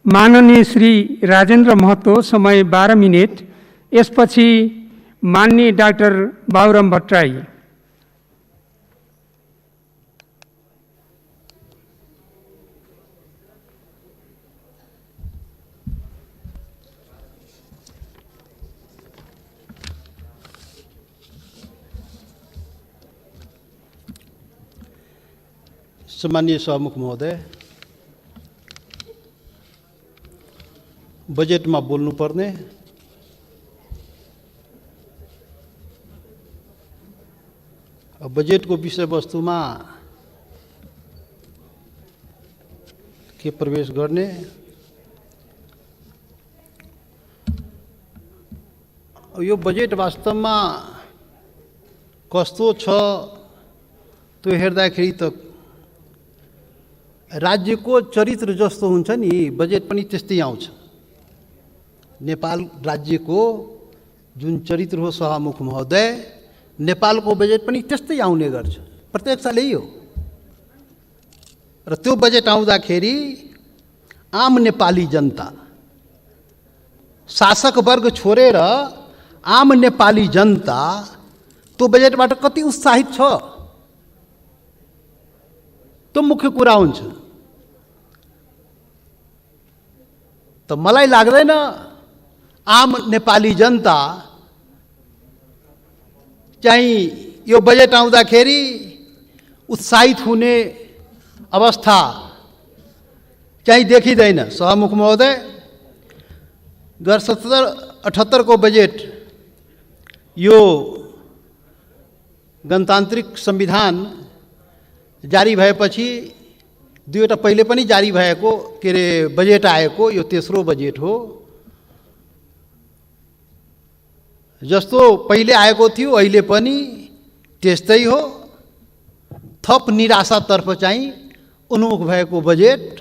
माननीय श्री राजेन्द्र महतो, समय 12 मिनेट। यसपछि माननीय डाक्टर बाबुराम भट्टराई। सम्मानीय सभामुख महोदय, बजेटमा बोल्नुपर्ने बजेटको विषयवस्तुमा के प्रवेश गर्ने, यो बजेट वास्तवमा कस्तो छ त्यो हेर्दाखेरि त राज्यको चरित्र जस्तो हुन्छ नि, बजेट पनि त्यस्तै आउँछ। नेपाल राज्यको जुन चरित्र हो सभामुख महोदय, नेपालको बजेट पनि त्यस्तै आउने गर्छ, प्रत्येक साल यही हो। र त्यो बजेट आउँदाखेरि आम नेपाली जनता, शासक वर्ग छोडेर आम नेपाली जनता त्यो बजेटबाट कति उत्साहित छ त्यो मुख्य कुरा हुन्छ। त मलाई लाग्दैन आम नेपाली जनता चाहिँ यो बजेट आउँदाखेरि उत्साहित हुने अवस्था चाहिँ देखिँदैन। सभामुख महोदय, 2077-78 को बजेट यो गणतान्त्रिक संविधान जारी भएपछि दुईवटा पहिले पनि जारी भएको के अरे बजेट आएको यो तेस्रो बजेट हो। जस्तो पहिले आएको थियो अहिले पनि त्यस्तै हो। थप निराशातर्फ चाहिँ उन्मुख भएको बजेट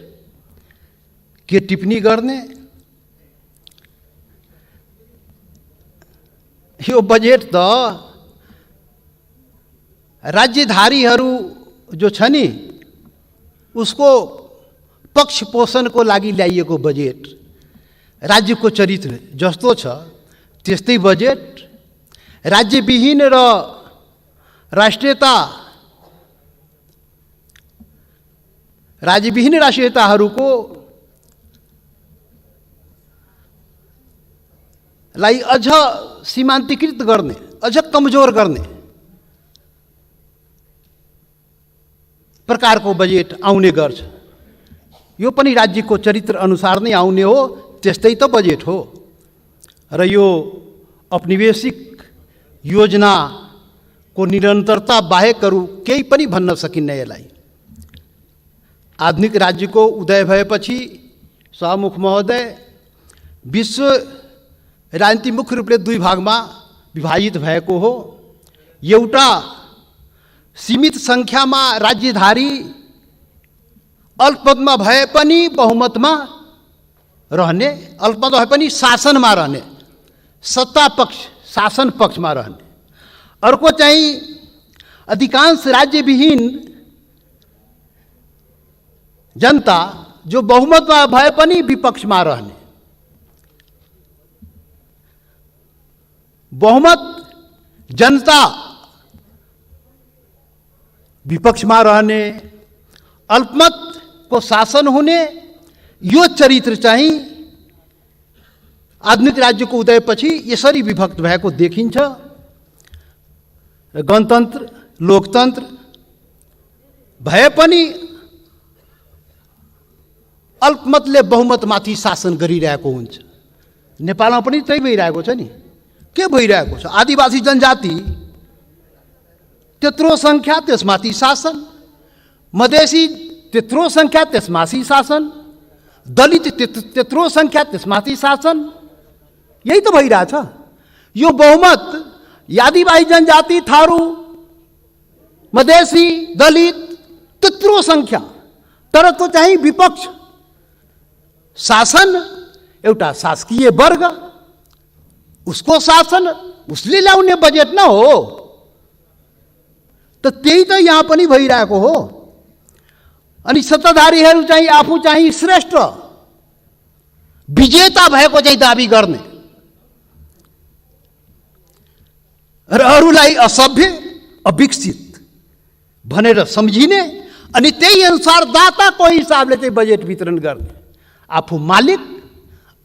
के टिप्पणी गर्ने। यो बजेट त राज्यधारीहरू जो छ नि उसको पक्ष पोषणको लागि ल्याइएको बजेट, राज्यको चरित्र जस्तो छ त्यस्तै बजेट, राज्यविहीन र राज्यविहीन राष्ट्रियताहरूको लाई अझ सीमान्तकृत गर्ने, अझ कमजोर गर्ने प्रकारको बजेट आउने गर्छ। यो पनि राज्यको चरित्र अनुसार नै आउने हो, त्यस्तै त बजेट हो। र यो औपनिवेशिक योजनाको निरन्तरता बाहेक अरू केही पनि भन्न सकिन्न। यसलाई आधुनिक राज्यको उदय भएपछि सभामुख महोदय, विश्व राजनीति मुख्य रूपले दुई भागमा विभाजित भएको हो। एउटा सीमित संख्यामा राज्यधारी अल्पमतमा भए पनि बहुमतमा रहने, अल्पमत भए पनि शासनमा रहने, सत्ता पक्ष शासन पक्षमा रहने। अर्को चाहिँ अधिकांश राज्यविहीन जनता जो बहुमतमा भए पनि विपक्षमा रहने। बहुमत जनता विपक्षमा रहने, अल्पमत को शासन हुने, यो चरित्र चाहिँ आधुनिक राज्यको उदयपछि यसरी विभक्त भएको देखिन्छ। गणतन्त्र लोकतन्त्र भए पनि अल्पमतले बहुमतमाथि शासन गरिरहेको हुन्छ। नेपालमा पनि त्यही भइरहेको छ नि। के भइरहेको छ? आदिवासी जनजाति त्यत्रो संख्या त्यसमाथि शासन, मधेसी त्यत्रो संख्या त्यसमाथि शासन, दलित त्यत्रो संख्या त्यसमाथि शासन। यही त भइरहेछ। यो बहुमत आदिवासी जनजाति, थारू, मधेसी, दलित त्यत्रो संख्या, तर त्यो चाहिँ विपक्ष, शासन एउटा शासकीय वर्ग, उसको शासन उसले ल्याउने बजेट न हो। त त्यही त यहाँ पनि भइरहेको हो। अनि सत्ताधारीहरू चाहिँ आफू चाहिँ श्रेष्ठ, विजेता भएको चाहिँ दाबी गर्ने र अरूलाई असभ्य अविकसित भनेर सम्झिने अनि त्यही अनुसार दाताको हिसाबले चाहिँ बजेट वितरण गर्ने, आफू मालिक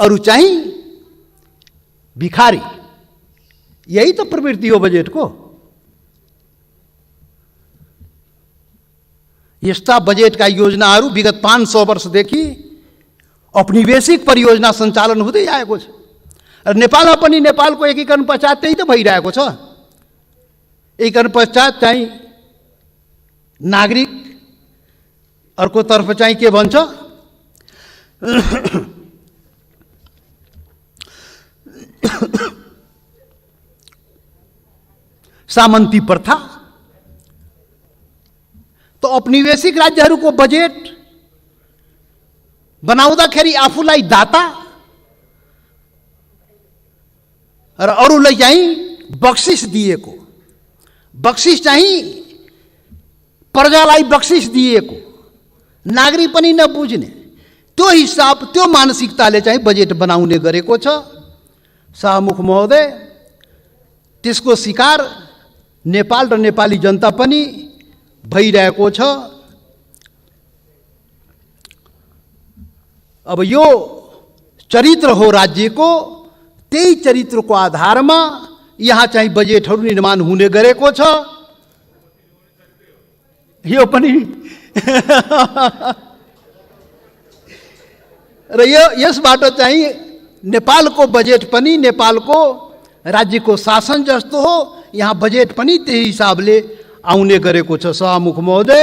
अरू चाहिँ भिखारी। यही तो प्रवृत्ति हो बजेटको। यस्ता बजेटका योजनाहरू विगत 500 वर्षदेखि औपनिवेशिक परियोजना सञ्चालन हुँदै आएको छ र नेपालमा पनि नेपालको एकीकरण पश्चात त्यही त भइरहेको छ। एकीकरण पश्चात चाहिँ नागरिक, अर्कोतर्फ चाहिँ के भन्छ सामन्ती प्रथा। तो औपनिवेशिक राज्यहरूको बजेट बनाउँदाखेरि आफूलाई दाता र अरूलाई चाहिँ बक्सिस दिएको, बक्सिस चाहिँ प्रजालाई बक्सिस दिएको, नागरिक पनि नबुझ्ने त्यो हिसाब त्यो मानसिकताले चाहिँ बजेट बनाउने गरेको छ। शाहमुख महोदय, त्यसको शिकार नेपाल र नेपाली जनता पनि भइरहेको छ। अब यो चरित्र हो राज्यको, त्यही चरित्रको आधारमा यहाँ चाहिँ बजेटहरू निर्माण हुने गरेको छ। यो पनि र यसबाट चाहिँ नेपालको बजेट पनि नेपालको राज्यको शासन जस्तो हो। यहाँ बजेट पनि त्यही हिसाबले आउने गरेको छ। शाहमुख महोदय,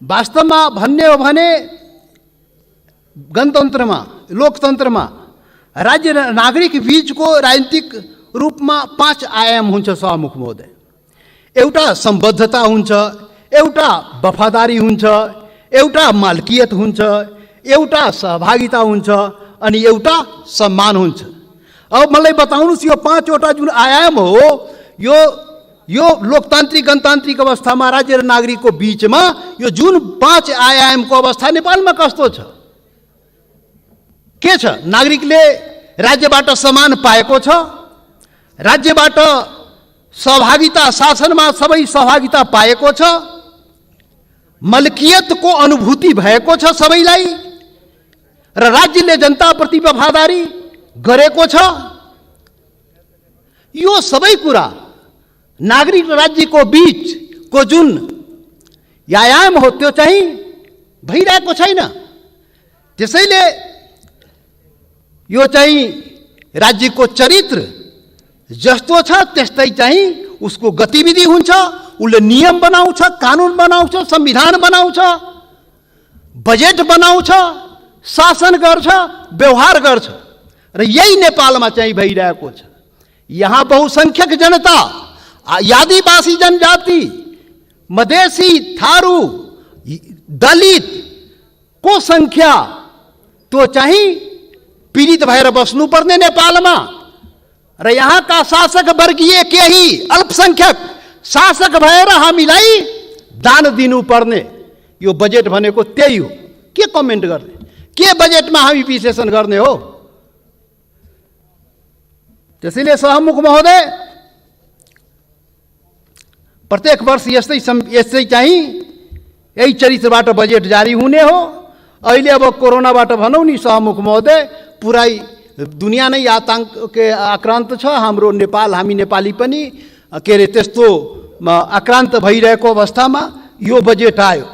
वास्तवमा भन्ने हो भने गणतन्त्रमा, लोकतन्त्रमा राज्य र नागरिक बीचको राजनीतिक रूपमा 5 आयाम हुन्छ। शाहमुख महोदय, एउटा सम्बद्धता हुन्छ, एउटा वफादारी हुन्छ, एउटा मालकियत हुन्छ, एउटा सहभागिता हुन्छ अनि एउटा सम्मान हुन्छ। अब मलाई बताउनुस्, यो 5वटा जुन आयाम हो, यो लोकतान्त्रिक गणतान्त्रिक अवस्थामा राज्य र नागरिकको बीचमा यो जुन 5 आयामको अवस्था नेपालमा कस्तो छ? के छ? नागरिकले राज्यबाट सम्मान पाएको छ, राज्यबाट सहभागिता, शासनमा सबै सहभागिता पाएको छ, मल्कियतको अनुभूति भएको छ सबैलाई र राज्यले जनताप्रति वफादारी गरेको छ। यो सबै कुरा नागरिक र राज्यको बीचको जुन आयाम हो त्यो चाहिँ भइरहेको छैन। त्यसैले यो चाहिँ राज्यको चरित्र जस्तो छ त्यस्तै चाहिँ उसको गतिविधि हुन्छ। उसले नियम बनाउँछ, कानुन बनाउँछ, संविधान बनाउँछ, बजेट बनाउँछ, शासन गर्छ, व्यवहार गर्छ र यही नेपालमा चाहिँ भइरहेको छ। यहाँ बहुसंख्यक जनता, आदिवासी जनजाति, मधेसी, थारू, दलित को संख्या तो चाहिँ पीडित भएर बस्नुपर्ने नेपालमा र यहाँका शासक वर्गीय केही अल्पसंख्यक शासक भएर हामीलाई दान दिनुपर्ने। यो बजेट भनेको त्यही हो। के कमेन्ट गर्ने? के बजेटमा हामी विश्लेषण गर्ने हो? त्यसैले शाहमुख महोदय, प्रत्येक वर्ष यस्तै चाहिँ यही चरित्रबाट बजेट जारी हुने हो। अहिले अब कोरोनाबाट भनौँ नि शाहमुख महोदय, पुरै दुनिया नै आतंकके आक्रान्त छ। हाम्रो नेपाल, हामी नेपाली पनि के अरे त्यस्तो आक्रान्त भइरहेको अवस्थामा यो बजेट आयो।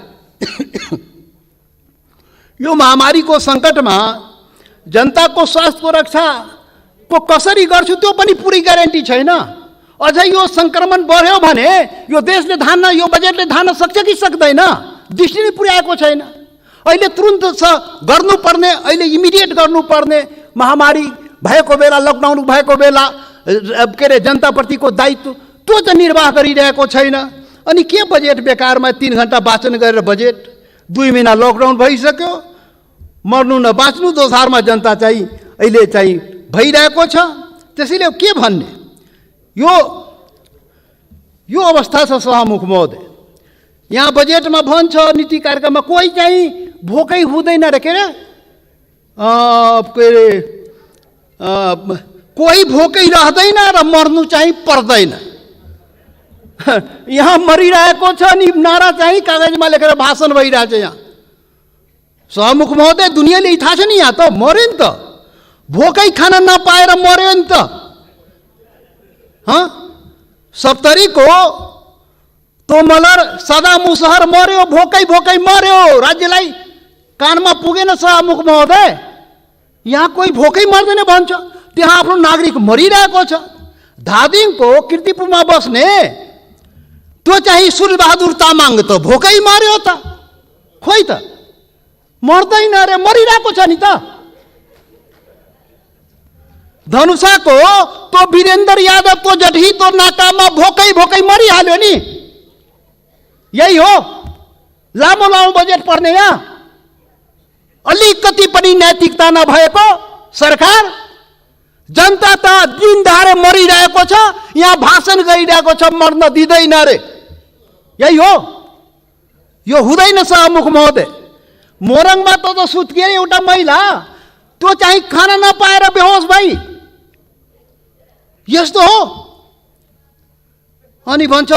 यो महामारीको सङ्कटमा जनताको स्वास्थ्यको रक्षा को कसरी गर्छु त्यो पनि पुरै ग्यारेन्टी छैन। अझै यो संक्रमण बढ्यो भने यो देशले धान्न, यो बजेटले धान्न सक्छ कि सक्दैन? दृष्टि नै पुर्याएको छैन। अहिले तुरुन्त गर्नुपर्ने, अहिले इमिडिएट गर्नुपर्ने, महामारी भएको बेला, लकडाउन भएको बेला के अरे जनताप्रतिको दायित्व त्यो त निर्वाह गरिरहेको छैन। अनि के बजेट बेकारमा 3 घण्टा वाचन गरेर बजेट, 2 महिना लकडाउन भइसक्यो, मर्नु न बाँच्नु दोधारमा जनता चाहिँ अहिले चाहिँ भइरहेको छ। त्यसैले के भन्ने? यो अवस्था छ शाहमुख महोदय। यहाँ बजेटमा भन्छ, नीति कार्यक्रममा कोही चाहिँ भोकै हुँदैन रे, के अरे के अरे कोही भोकै रहँदैन र मर्नु चाहिँ पर्दैन। यहाँ मरिरहेको छ नि नारा चाहिँ कागजमा लेखेर भाषण भइरहेछ। यहाँ सभामुख महोदय, दुनियाँले थाहा छ नि, यहाँ त मर्यो नि त, भोकै खान नपाएर मर्यो नि त। सप्तरीको तोमलर सदा मुसहर मर्यो, भोकै भोकै मर्यो, राज्यलाई कानमा पुगेन सभामुख महोदय। यहाँ कोही भोकै मर्दैन भन्छ, त्यहाँ आफ्नो नागरिक मरिरहेको छ। धादिङको कीर्तिपुरमा बस्ने त्यो चाहिँ सुरबहादुर तामाङ त भोकै मर्यो त, खोइ त मर्दैन अरे, मरिरहेको छ नि त। धनुषाको तो वीरेन्द्र यादव तो जठी तो नाकामा भोकै भोकै मरिहाल्यो नि। यही हो लामो लामो बजेट पर्ने। यहाँ अलिकति पनि नैतिकता नभएको सरकार, जनता त दिन दहाडे मरिरहेको छ, यहाँ भाषण गरिरहेको छ मर्न दिँदैन अरे। यही हो, यो हुँदैन सभामुख महोदय। मोरङमा त सुत्किए एउटा महिला, त्यो चाहिँ खाना नपाएर बेहोस भई, यस्तो हो। अनि भन्छ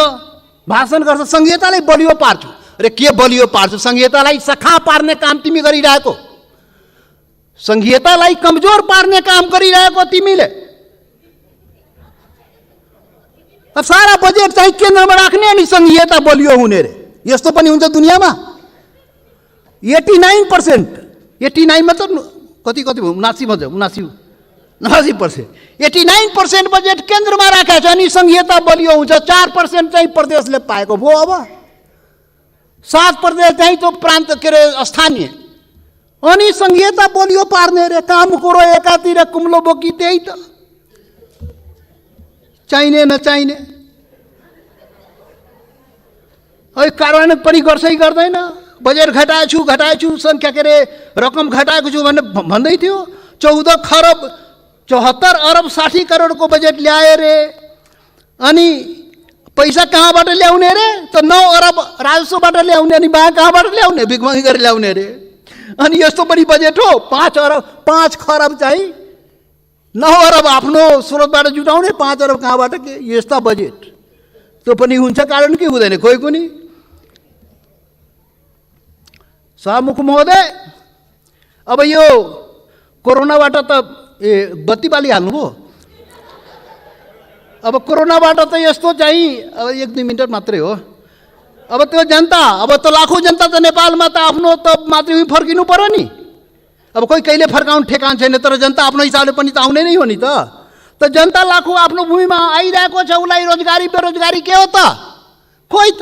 भाषण गर्छ संहितालाई बलियो पार्छु। अरे के बलियो पार्छु? संहितालाई सखा पार्ने काम तिमी गरिरहेको, संहितालाई कमजोर पार्ने काम गरिरहेको तिमीले। अब सारा बजेट चाहिँ केन्द्रमा राख्ने अनि संहिता बलियो हुने रे। यस्तो पनि हुन्छ दुनियाँमा। 89%, 89 मा त कति कति 79% 89% बजेट केन्द्रमा राखेको छ अनि संहिता बलियो हुन्छ। 4% चाहिँ प्रदेशले पाएको भयो। अब 7% चाहिँ त्यो प्रान्त के अरे स्थानीय, अनि संहिता बलियो पार्ने रे। काम कुरो एकातिर कुम्लो बोकी त्यही त, चाहिने नचाहिने। अहिले कार्यान्वयन पनि गर्छै गर्दैन। बजेट घटाएछु संख्या के अरे रकम घटाएको छु भन्ने भन्दै थियो। 74 अरब 60 करोडको बजेट ल्याए रे। अनि पैसा कहाँबाट ल्याउने रे? त 9 अरब राजस्वबाट ल्याउने, अनि बाहेक कहाँबाट ल्याउने? भिखमंगी गरेर ल्याउने रे। अनि यस्तो पनि बजेट हो। 5 खरब चाहिँ 9 अरब आफ्नो स्रोतबाट जुटाउने, 5 अरब कहाँबाट? के यस्ता बजेट त्यो पनि हुन्छ कारण के हुँदैन खोइ कुनै। सभामुख महोदय, अब यो कोरोनाबाट त बत्ती बाली हाल्नुभयो। अब कोरोनाबाट त यस्तो चाहिँ अब 1-2 मिनट मात्रै हो। अब त्यो जनता, अब त लाखौँ जनता त नेपालमा त आफ्नो त मातृभूमि फर्किनु पर्यो नि। अब कोही कहिले फर्काउनु ठेकान छैन, तर जनता आफ्नो हिसाबले पनि त आउने नै हो नि त। त जनता लाखौँ आफ्नो भूमिमा आइरहेको छ, उसलाई रोजगारी बेरोजगारी के हो त? खोइ त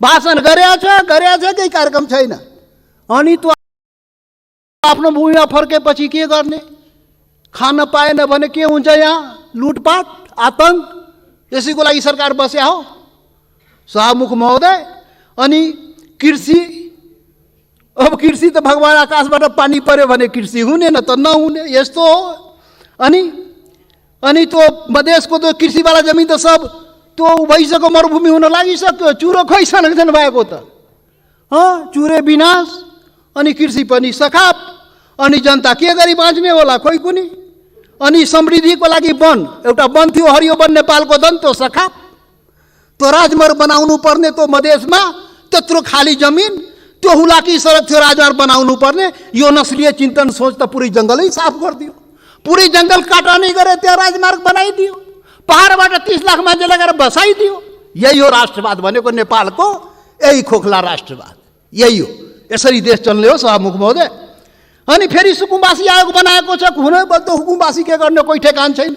भाषण गरेछ केही कार्यक्रम छैन। अनि त्यो आफ्नो भूमिमा फर्केपछि के गर्ने? खान पाएन भने के हुन्छ? यहाँ लुटपाट आतंक, यसैको लागि सरकार बस्या हो सभामुख महोदय। अनि कृषि, अब कृषि त भगवान आकाशबाट पानी पर्यो भने कृषि हुने, न त नहुने, यस्तो हो। अनि त्यो मधेसको त्यो कृषिवाला जमिन त सब त्यो भइसक्यो, मरुभूमि हुन लागिसक्यो। चुरो खोइ संरक्षण भएको त? चुरे विनाश, अनि कृषि पनि सखाप, अनि जनता के गरी बाँच्ने होला खोइ कुनी। अनि समृद्धिको लागि वन, एउटा वन थियो हरियो वन नेपालको धन, त्यो सखाप। त्यो राजमार्ग बनाउनु पर्ने त्यो मधेसमा, त्यत्रो खाली जमिन, त्यो हुलाकी सडक थियो राजमार्ग बनाउनु पर्ने। यो नस्लीय चिन्तन सोच त पुरै जङ्गलै साफ गरिदियो, पुरै जङ्गल काटनी गरे, त्यहाँ राजमार्ग बनाइदियो, पहाडबाट 30 लाख मान्छे लगेर बसाइदियो। यही हो राष्ट्रवाद भनेको, नेपालको यही खोखला राष्ट्रवाद, यही हो। यसरी देश चल्ने हो सभामुख महोदय। अनि फेरि सुकुम्बासी आयोग बनाएको छ। हुन बद्दो हुकुमबासी के गर्ने कोही ठेकान छैन।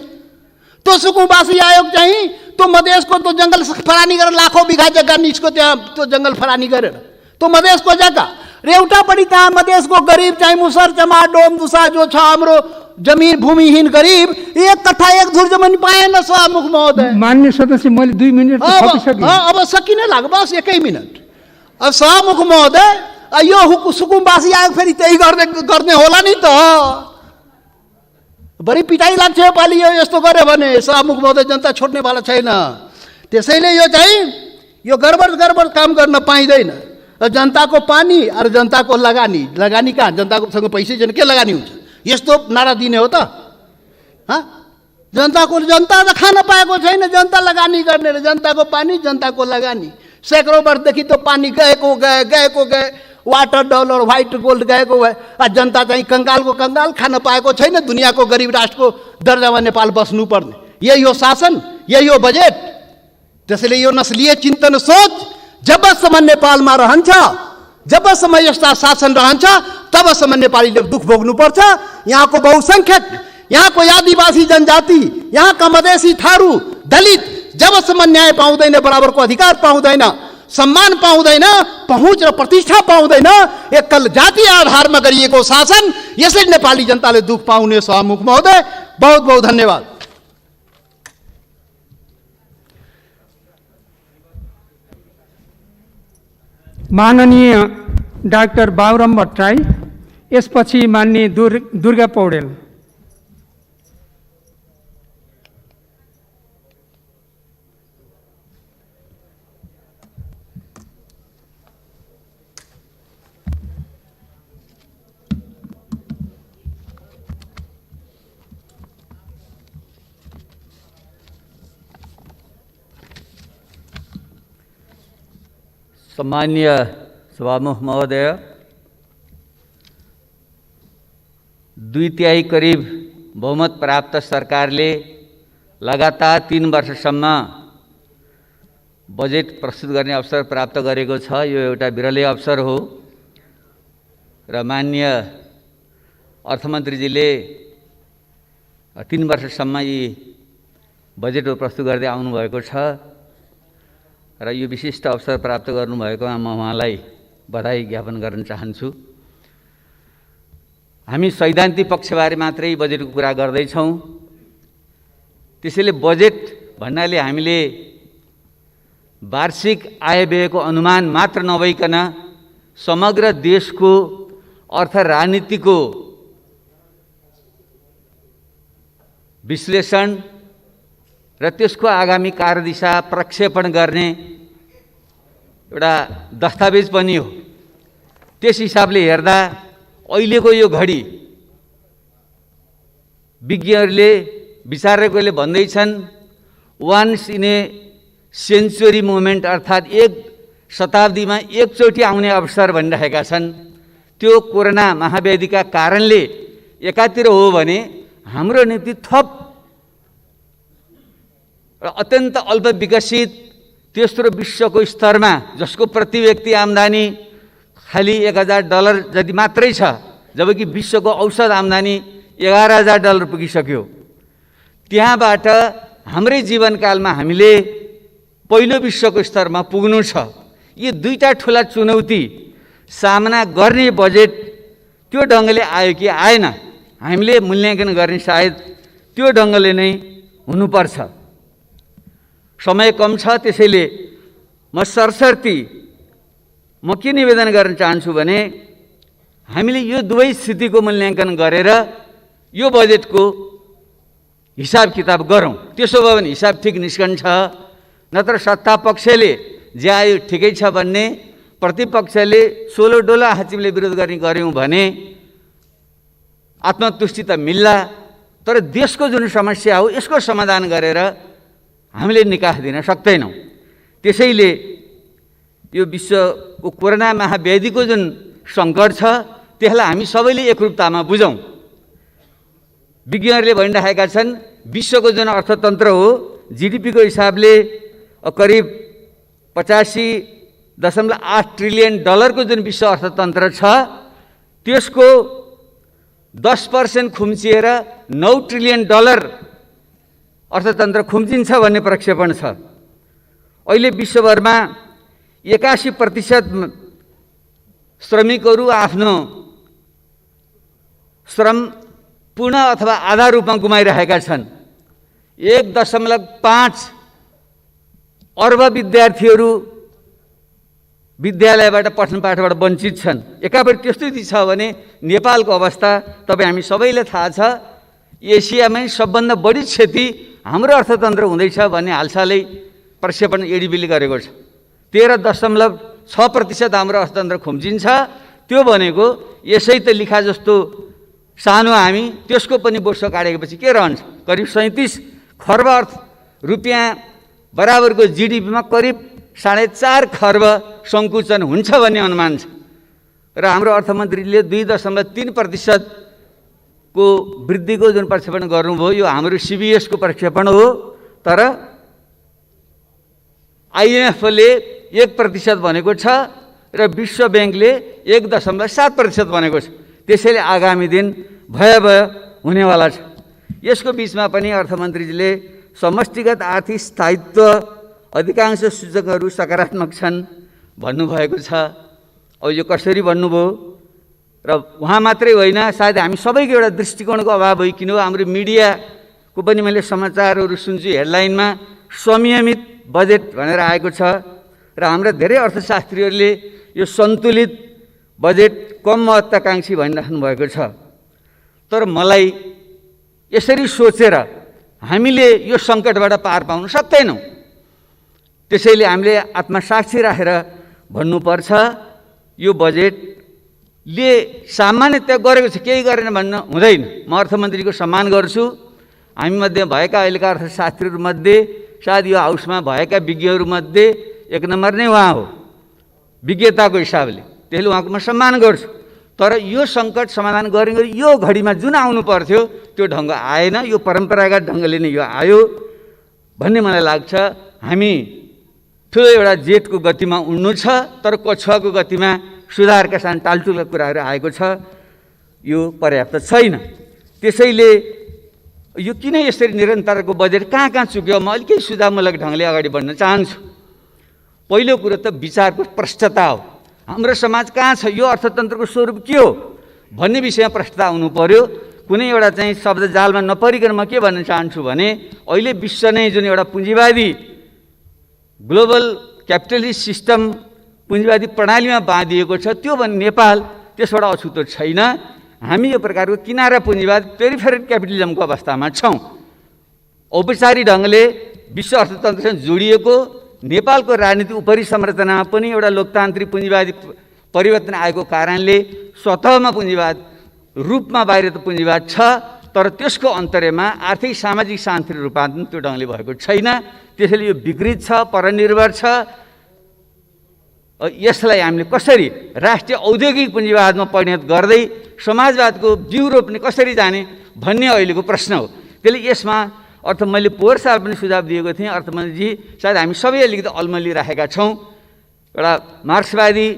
त्यो सुकुम्बासी आयोग चाहिँ त्यो मधेसको त्यो जङ्गल फलानी गरेर लाखौँ बिघा जग्गा निस्क्यो, त्यहाँ त्यो जङ्गल फलानी गरेर त्यो मधेसको जग्गा र एउटा पनि त्यहाँ मधेसको गरिब चाहिँ मुसर चमार डोम दुसा जो छ हाम्रो जमिन भूमिहीन गरिब, 1 कट्ठा 1 धुर जमिन पाएन सभामुख महोदय। मान्य सदस्य, मैले 2 मिनट थपिसकेँ। अब सकिन लाग्यो, बस 1 मिनट। अब सभामुख महोदय, यो सुकुम्बासी आयोग फेरि त्यही गर्ने होला नि त। बढी पिटाइ लाग्छ योपालि यो यस्तो गर्यो भने सभामुख महोदय, जनता छोड्नेवाला छैन। त्यसैले यो चाहिँ यो गडबड काम गर्न पाइँदैन। जनताको पानी र जनताको लगानी कहाँ? जनताकोसँग पैसै छैन, के लगानी हुन्छ? यस्तो नारा दिने हो त? जनता त खान पाएको छैन, जनता लगानी गर्ने र जनताको पानी जनताको लगानी। सैकड़ों वर्षदेखि त्यो पानी गएको गए, वाटर डलर व्हाइट गोल्ड गएको भए जनता चाहिँ कंगालको कंगाल, खान पाएको छैन। दुनियाँको गरिब राष्ट्रको दर्जामा नेपाल बस्नुपर्ने, यही हो शासन, यही हो बजेट। त्यसैले यो नस्लीय चिन्तन सोच जबसम्म नेपालमा रहन्छ, जबसम्म यस्ता शासन रहन्छ, तबसम्म नेपालीले दुःख भोग्नुपर्छ। यहाँको बहुसंख्यक, यहाँको आदिवासी जनजाति, यहाँका मधेसी थारू दलित जबसम्म न्याय पाउँदैन, बराबरको अधिकार पाउँदैन, सम्मान पाउँदैन, पहुँच र प्रतिष्ठा पाउँदैन, एकल जातीय आधारमा गरिएको शासन, यसरी नेपाली जनताले दुःख पाउने। सभामुख महोदय, बहुत बहुत धन्यवाद। माननीय डाक्टर बाबुराम भट्टराई, यसपछि माननीय दुर्गा पौडेल। सम्मान्य सभामुख महोदय, 2/3 करिब बहुमत प्राप्त सरकारले लगातार 3 वर्षसम्म बजेट प्रस्तुत गर्ने अवसर प्राप्त गरेको छ। यो एउटा विरलै अवसर हो र माननीय अर्थमन्त्रीजीले 3 वर्षसम्म यी बजेट प्रस्तुत गर्दै आउनुभएको छ र यो विशिष्ट अवसर प्राप्त गर्नुभएकोमा म उहाँलाई बधाई ज्ञापन गर्न चाहन्छु। हामी सैद्धान्तिक पक्षबारे मात्रै बजेटको कुरा गर्दैछौँ। त्यसैले बजेट भन्नाले हामीले वार्षिक आय व्ययको अनुमान मात्र नभइकन समग्र देशको अर्थ राजनीतिको विश्लेषण र त्यसको आगामी कार्यदिशा प्रक्षेपण गर्ने एउटा दस्तावेज पनि हो। त्यस हिसाबले हेर्दा अहिलेको यो घडी विज्ञहरूले, विचारकहरूले भन्दैछन् once in a century movement, अर्थात् एक शताब्दीमा एकचोटि आउने अवसर भनिरहेका छन्। त्यो कोरोना महाव्याधिका कारणले एकातिर हो भने हाम्रो निम्ति थप र अत्यन्त अल्प विकसित तेस्रो विश्वको स्तरमा, जसको प्रति व्यक्ति आम्दानी खालि $1000 जति मात्रै छ, जबकि विश्वको औसत आम्दानी $11,000 पुगिसक्यो, त्यहाँबाट हाम्रै जीवनकालमा हामीले पहिलो विश्वको स्तरमा पुग्नु छ। यी दुईटा ठुला चुनौती सामना गर्ने बजेट त्यो ढङ्गले आयो कि आएन, हामीले मूल्याङ्कन गर्ने सायद त्यो ढङ्गले नै हुनुपर्छ। समय कम छ, त्यसैले म सरसर्ती म के निवेदन गर्न चाहन्छु भने हामीले यो दुवै स्थितिको मूल्याङ्कन गरेर यो बजेटको हिसाब किताब गरौँ। त्यसो भयो भने हिसाब ठिक निस्कन्छ। नत्र सत्ता पक्षले जे आयो ठिकै छ भन्ने, प्रतिपक्षले सोलो डोला हाचिमले विरोध गर्ने गऱ्यौँ भने आत्मतुष्टि त मिल्ला, तर देशको जुन समस्या हो यसको समाधान गरेर हामीले निकास दिन सक्दैनौँ। त्यसैले यो विश्वको कोरोना महाव्याधिको जुन सङ्कट छ त्यसलाई हामी सबैले एकरूपतामा बुझौँ। विज्ञहरूले भनिरहेका छन् विश्वको जुन अर्थतन्त्र हो जीडीपीको हिसाबले करिब $85.8 ट्रिलियन को जुन विश्व अर्थतन्त्र छ त्यसको 10% खुम्चिएर $9 ट्रिलियन अर्थतन्त्र खुम्चिन्छ भन्ने प्रक्षेपण छ। अहिले विश्वभरमा 81% श्रमिकहरू आफ्नो श्रम पूर्ण अथवा आधा रूपमा गुमाइरहेका छन्। 1.5 अर्ब विद्यार्थीहरू विद्यालयबाट पठन पाठबाट वञ्चित छन्। एकापट्टि त्यस्तो छ भने नेपालको अवस्था तपाईँ हामी सबैलाई थाहा छ। एसियामै सबभन्दा बढी क्षति हाम्रो अर्थतन्त्र हुँदैछ भन्ने हालसालै प्रक्षेपण एडिबीले गरेको छ। 13.6% हाम्रो अर्थतन्त्र खुम्चिन्छ। त्यो भनेको यसै त लिखा जस्तो सानो हामी त्यसको पनि बोसो काटेपछि के रहन्छ? करिब 37 खर्ब रुपियाँ बराबरको जिडिपीमा करिब 4.5 खर्ब सङ्कुचन हुन्छ भन्ने अनुमान छ। र हाम्रो अर्थमन्त्रीले 2.3% को वृद्धिको जुन प्रक्षेपण गर्नुभयो यो हाम्रो CBSको प्रक्षेपण हो। तर IMFले 1% भनेको छ र विश्व ब्याङ्कले 1.7% भनेको छ। त्यसैले आगामी दिन भयावह हुनेवाला छ। यसको बिचमा पनि अर्थमन्त्रीजीले समष्टिगत आर्थिक स्थायित्व अधिकांश सूचकहरू सकारात्मक छन् भन्नुभएको छ। अब यो कसरी भन्नुभयो? र उहाँ मात्रै होइन, सायद हामी सबैको एउटा दृष्टिकोणको अभाव भइकन हाम्रो मिडियाको पनि मैले समाचारहरू सुन्छु, हेडलाइनमा संयमित बजेट भनेर आएको छ। र हाम्रा धेरै अर्थशास्त्रीहरूले यो सन्तुलित बजेट कम महत्त्वाकाङ्क्षी भनिराख्नु भएको छ। तर मलाई यसरी सोचेर हामीले यो सङ्कटबाट पार पाउन सक्दैनौँ। त्यसैले हामीले आत्मसाक्षी राखेर भन्नुपर्छ यो बजेटले सामान्यतया गरेको छ, केही गरेन भन्न हुँदैन। म अर्थमन्त्रीको सम्मान गर्छु। हामीमध्ये भएका अहिलेका अर्थशास्त्रीहरूमध्ये सायद यो हाउसमा भएका विज्ञहरूमध्ये 1 नम्बर नै उहाँ हो विज्ञताको हिसाबले। त्यसले उहाँको म सम्मान गर्छु। तर यो सङ्कट समाधान गर्ने यो घडीमा जुन आउनु पर्थ्यो त्यो ढङ्ग आएन। यो परम्परागत ढङ्गले नै यो आयो भन्ने मलाई लाग्छ। हामी ठुलो एउटा जेटको गतिमा उड्नु छ, तर कछुवाको गतिमा सुधारका साथ टालटुलका कुराहरू आएको छ। यो पर्याप्त छैन। त्यसैले यो किन यसरी निरन्तरको बजेट कहाँ चुक्यो? म अलिकति सुझावमूलक ढङ्गले अगाडि बढ्न चाहन्छु। पहिलो कुरो त विचारको प्रष्टता हो। हाम्रो समाज कहाँ छ, यो अर्थतन्त्रको स्वरूप के हो भन्ने विषयमा प्रष्टता हुनु पर्यो। कुनै एउटा चाहिँ शब्द जालमा नपरिकन म के भन्न चाहन्छु भने अहिले विश्व नै जुन एउटा पुँजीवादी ग्लोबल क्यापिटलिस्ट सिस्टम पुँजीवादी प्रणालीमा बाँधिएको छ, त्यो भने नेपाल त्यसबाट अछुतो छैन। हामी यो प्रकारको किनारा पुँजीवाद पेरिफेरल क्यापिटलिजमको अवस्थामा छौँ। औपचारिक ढङ्गले विश्व अर्थतन्त्रसँग जोडिएको नेपालको राजनीतिक उपरिसंरचनामा पनि एउटा लोकतान्त्रिक पुँजीवादी परिवर्तन आएको कारणले स्वतःमा पुँजीवाद रूपमा बाहिर त पुँजीवाद छ, तर त्यसको अन्तर्यमा आर्थिक सामाजिक शान्ति रूपान्तरण त्यो ढङ्गले भएको छैन। त्यसैले यो विकृत छ, परनिर्भर छ। यसलाई हामीले कसरी राष्ट्रिय औद्योगिक पुँजीवादमा परिणत गर्दै समाजवादको बिउ रोप्ने कसरी जाने भन्ने अहिलेको प्रश्न हो। त्यसले यसमा मैले पोहोर साल पनि सुझाव दिएको थिएँ। अर्थमन्त्रीजी, सायद हामी सबै अलिकति अलमल्ली राखेका छौँ। एउटा मार्क्सवादी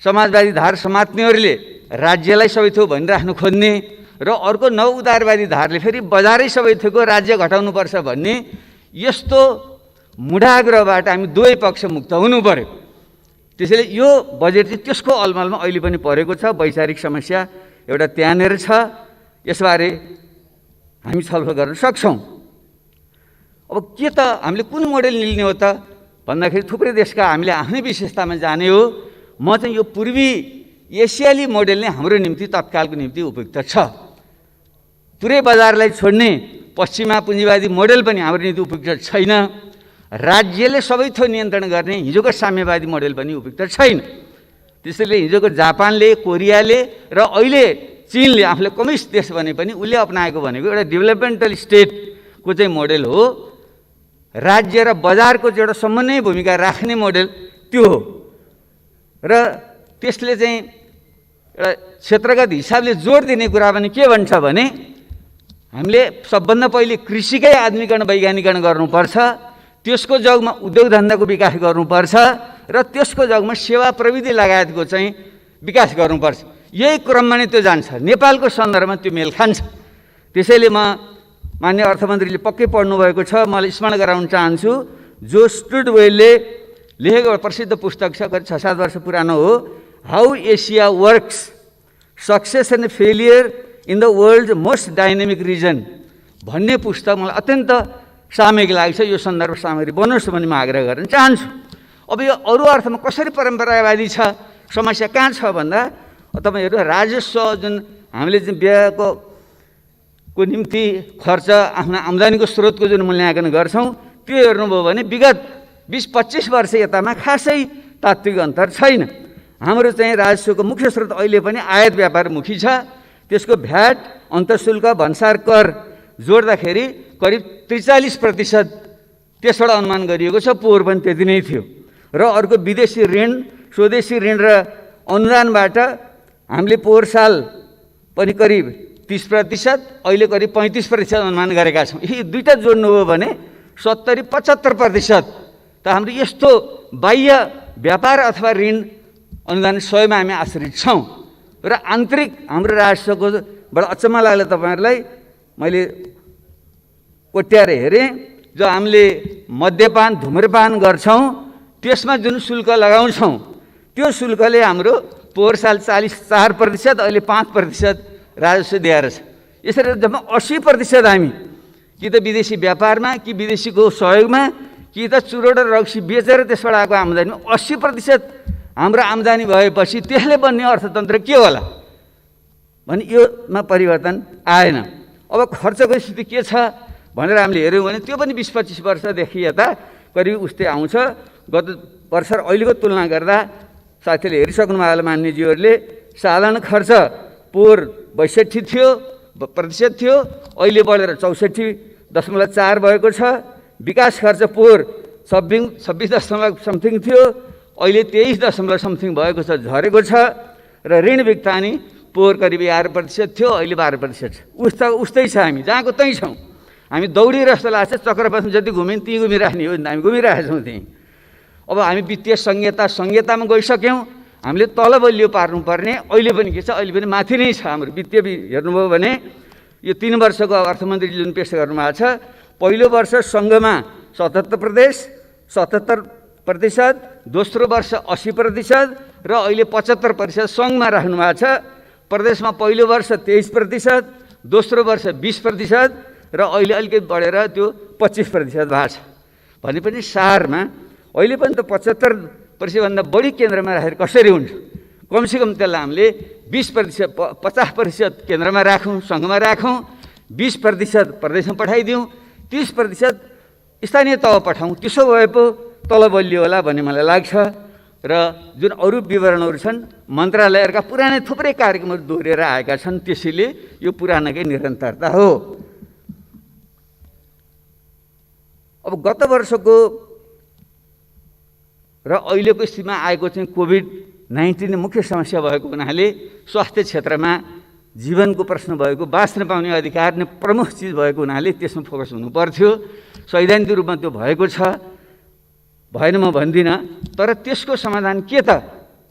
समाजवादी धार समात्नेहरूले राज्यलाई सबै थोक भनिराख्नु खोज्ने र अर्को नव उदारवादी धारले फेरि बजारै सबै थोकको राज्य घटाउनुपर्छ भन्ने यस्तो मुढाग्रहबाट हामी दुवै पक्ष मुक्त हुनु पर्यो। त्यसैले यो बजेट चाहिँ त्यसको अलमलमा अहिले पनि परेको छ। वैचारिक समस्या एउटा त्यहाँनिर छ। यसबारे हामी छलफल गर्न सक्छौँ। अब के त हामीले कुन मोडेल लिने हो त भन्दाखेरि थुप्रै देशका हामीले आफ्नै विशेषतामा जाने हो। म चाहिँ यो पूर्वी एसियाली मोडेल नै हाम्रो निम्ति तत्कालको निम्ति उपयुक्त छ। पुरै बजारलाई छोड्ने पश्चिमा पुँजीवादी मोडेल पनि हाम्रो निम्ति उपयुक्त छैन। राज्यले सबै थोक नियन्त्रण गर्ने हिजोको साम्यवादी मोडेल पनि उपयुक्त छैन। त्यसैले हिजोको जापानले, कोरियाले र अहिले चीनले आफूले कम्युनिस्ट देश भने पनि उसले अपनाएको भनेको एउटा डेभलपमेन्टल स्टेटको चाहिँ मोडेल हो। राज्य र बजारको चाहिँ एउटा समन्वय भूमिका राख्ने मोडेल त्यो हो। र त्यसले चाहिँ एउटा क्षेत्रगत हिसाबले जोड दिने कुरा पनि के भन्छ भने हामीले सबभन्दा पहिले कृषिकै आधुनिकीकरण वैज्ञानिकरण गर्नुपर्छ, त्यसको जगमा उद्योग धन्दाको विकास गर्नुपर्छ र त्यसको जगमा सेवा प्रविधि लगायतको चाहिँ विकास गर्नुपर्छ। यही क्रममा नै त्यो जान्छ। नेपालको सन्दर्भमा त्यो मेल खान्छ। त्यसैले म मान्य अर्थमन्त्रीले पक्कै पढ्नुभएको छ, मलाई स्मरण गराउन चाहन्छु। जो स्टुडवेलले लेखेको प्रसिद्ध पुस्तक छ, करिब 6-7 वर्ष पुरानो हो, how Asia works, success and failure in the world most dynamic region भन्ने पुस्तक मलाई अत्यन्त सामयिक लाग्छ। यो सन्दर्भ सामग्री बनोस् भन्ने म आग्रह गर्न चाहन्छु। अब यो अरू अर्थमा कसरी परम्परावादी छ, समस्या कहाँ छ भन्दा तपाईँहरू राजस्व जुन हामीले चाहिँ व्ययको निम्ति खर्च आफ्नो आम्दानीको स्रोतको जुन मूल्याङ्कन गर्छौँ त्यो हेर्नुभयो भने विगत 20-25 वर्ष यतामा खासै तात्विक अन्तर छैन। हाम्रो चाहिँ राजस्वको मुख्य स्रोत अहिले पनि आयात व्यापारमुखी छ। त्यसको भ्याट, अन्तशुल्क, भन्सार कर जोड्दाखेरि करिब 43% त्यसबाट अनुमान गरिएको छ। पोहोर पनि त्यति नै थियो। र अर्को विदेशी ऋण, स्वदेशी ऋण र अनुदानबाट हामीले पोहोर साल पनि करिब 30%, अहिले करिब 35% अनुमान गरेका छौँ। यी दुईटा जोड्नु हो भने 70-75% त हाम्रो यस्तो बाह्य व्यापार अथवा ऋण अनुदान सहयोगमा हामी आश्रित छौँ। र आन्तरिक हाम्रो राजस्वको बडा अचम्म लाग्यो तपाईँहरूलाई। मैले कोट्याएर हेरेँ, जो हामीले मद्यपान, धुम्रपान गर्छौँ त्यसमा जुन शुल्क लगाउँछौँ त्यो शुल्कले हाम्रो पोहोर साल 44%, अहिले 5% राजस्व दिएर छ। यसरी जम्मा 80% हामी कि त विदेशी व्यापारमा, कि विदेशीको सहयोगमा, कि त चुरोट र रक्सी बेचेर त्यसबाट आएको आम्दानीमा 80% हाम्रो आम्दानी भएपछि त्यसले बन्ने अर्थतन्त्र के होला भने योमा परिवर्तन आएन। अब खर्चको स्थिति के छ भनेर हामीले हेऱ्यौँ भने त्यो पनि 20-25 वर्षदेखि यता करिब उस्तै आउँछ। गत वर्ष र अहिलेको तुलना गर्दा साथीले हेरिसक्नु भयो होला मान्यज्यूहरूले, साधारण खर्च पोहोर 62% थियो, अहिले बढेर 64.4 भएको छ। विकास खर्च पोहोर 26 समथिङ थियो, अहिले 23 समथिङ भएको छ, झरेको छ। र ऋण भुक्तानी पोहोर करिब 11% थियो, अहिले 12% छ। उस्तै छ, हामी जहाँको त्यहीँ छौँ। हामी दौडिएर जस्तो लाग्छ, चक्रपथमा जति घुम्यौँ त्यहीँ घुमिराख्ने हो, हामी घुमिरहेका छौँ त्यहीँ। अब हामी वित्तीय संहितामा गइसक्यौँ। हामीले तल बलियो पार्नुपर्ने अहिले पनि के छ, अहिले पनि माथि नै छ हाम्रो वित्तीय। हेर्नुभयो भने यो 3 वर्षको अर्थमन्त्री जुन पेश गर्नुभएको छ, पहिलो वर्ष सङ्घमा 77 प्रदेश 77%, दोस्रो वर्ष 80% र अहिले 75% सङ्घमा राख्नु भएको छ। प्रदेशमा पहिलो वर्ष 23%, दोस्रो वर्ष 20% र अहिले अलिकति बढेर त्यो 25% भएको छ। भने पनि सारमा अहिले पनि त 75%भन्दा बढी केन्द्रमा राखेर कसरी हुन्छ? कमसेकम त्यसलाई हामीले 20%, 50% केन्द्रमा राखौँ, सङ्घमा राखौँ, 20% प्रदेशमा पठाइदिउँ, 30% स्थानीय तह पठाउँ। त्यसो भए पो तल बलियो होला भन्ने मलाई लाग्छ। र जुन अरू विवरणहरू छन्, मन्त्रालयहरूका पुरानै थुप्रै कार्यक्रमहरू दोहोरिएर आएका छन्, त्यसैले यो पुरानकै निरन्तरता हो। अब गत वर्षको र अहिलेको स्थितिमा आएको चाहिँ कोभिड-19 मुख्य समस्या भएको हुनाले स्वास्थ्य क्षेत्रमा जीवनको प्रश्न भएको, बाँच्न पाउने अधिकार नै प्रमुख चिज भएको हुनाले त्यसमा फोकस हुनु पर्थ्यो। सैद्धान्तिक रूपमा त्यो भएको छ, भएन म भन्दिनँ। तर त्यसको समाधान के त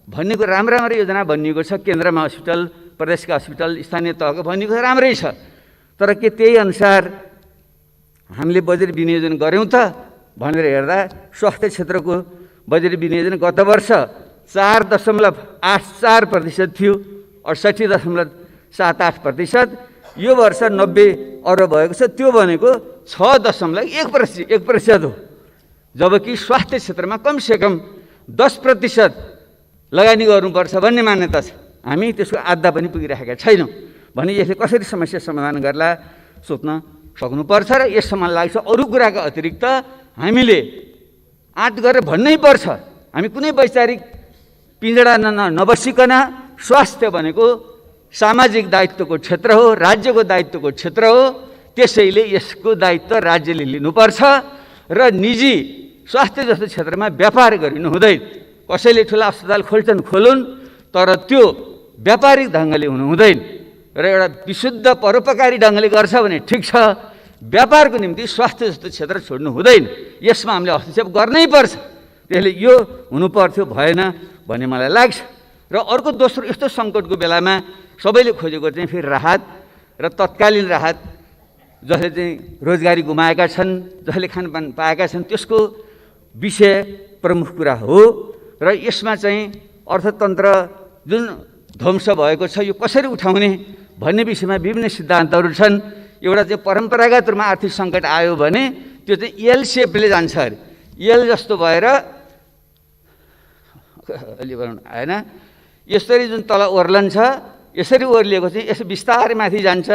भन्नेको राम्रो योजना बनिएको छ। केन्द्रमा हस्पिटल, प्रदेशका हस्पिटल, स्थानीय तहको बनिएको राम्रै छ। तर के त्यही अनुसार हामीले बजेट विनियोजन गऱ्यौँ त भनेर हेर्दा स्वास्थ्य क्षेत्रको बजेट विनियोजन गत वर्ष 4.84% थियो, 68.78%। यो वर्ष 90 अर्ब भएको छ, त्यो भनेको 6.1% हो। जबकि स्वास्थ्य क्षेत्रमा कमसेकम 10% लगानी गर्नुपर्छ भन्ने मान्यता छ। हामी त्यसको आधा पनि पुगिरहेका छैनौँ। भने यसले कसरी समस्या समाधान गर्ला सोच्न सक्नुपर्छ। र यसमा मलाई लाग्छ अरू कुराको अतिरिक्त हामीले आँट गरेर भन्नै पर्छ, हामी कुनै वैचारिक पिँजडा नबसिकन स्वास्थ्य भनेको सामाजिक दायित्वको क्षेत्र हो, राज्यको दायित्वको क्षेत्र हो। त्यसैले यसको दायित्व राज्यले लिनुपर्छ र निजी स्वास्थ्य जस्तो क्षेत्रमा व्यापार गरिनु हुँदैन। कसैले ठुला अस्पताल खोल्छन् खोलुन्, तर त्यो व्यापारिक ढङ्गले हुनु हुँदैन। र एउटा विशुद्ध परोपकारी ढङ्गले गर्छ भने ठिक छ, व्यापारको निम्ति स्वास्थ्य जस्तो क्षेत्र छोड्नु हुँदैन। यसमा हामीले हस्तक्षेप गर्नै पर्छ। त्यसले यो हुनुपर्थ्यो, भएन भन्ने मलाई लाग्छ। र अर्को दोस्रो, यस्तो सङ्कटको बेलामा सबैले खोजेको चाहिँ फेरि राहत र तत्कालीन राहत। जसले चाहिँ रोजगारी गुमाएका छन्, जसले खानपान पाएका छन्, त्यसको विषय प्रमुख कुरा हो। र यसमा चाहिँ अर्थतन्त्र जुन ध्वंस भएको छ यो कसरी उठाउने भन्ने विषयमा विभिन्न सिद्धान्तहरू छन्। एउटा चाहिँ परम्परागत रूपमा आर्थिक सङ्कट आयो भने त्यो चाहिँ एल सेपले जान्छ अरे। एल जस्तो भएर अलि आएन, यसरी जुन तल ओर्लन छ यसरी ओर्लिएको चाहिँ यसो बिस्तारै माथि जान्छ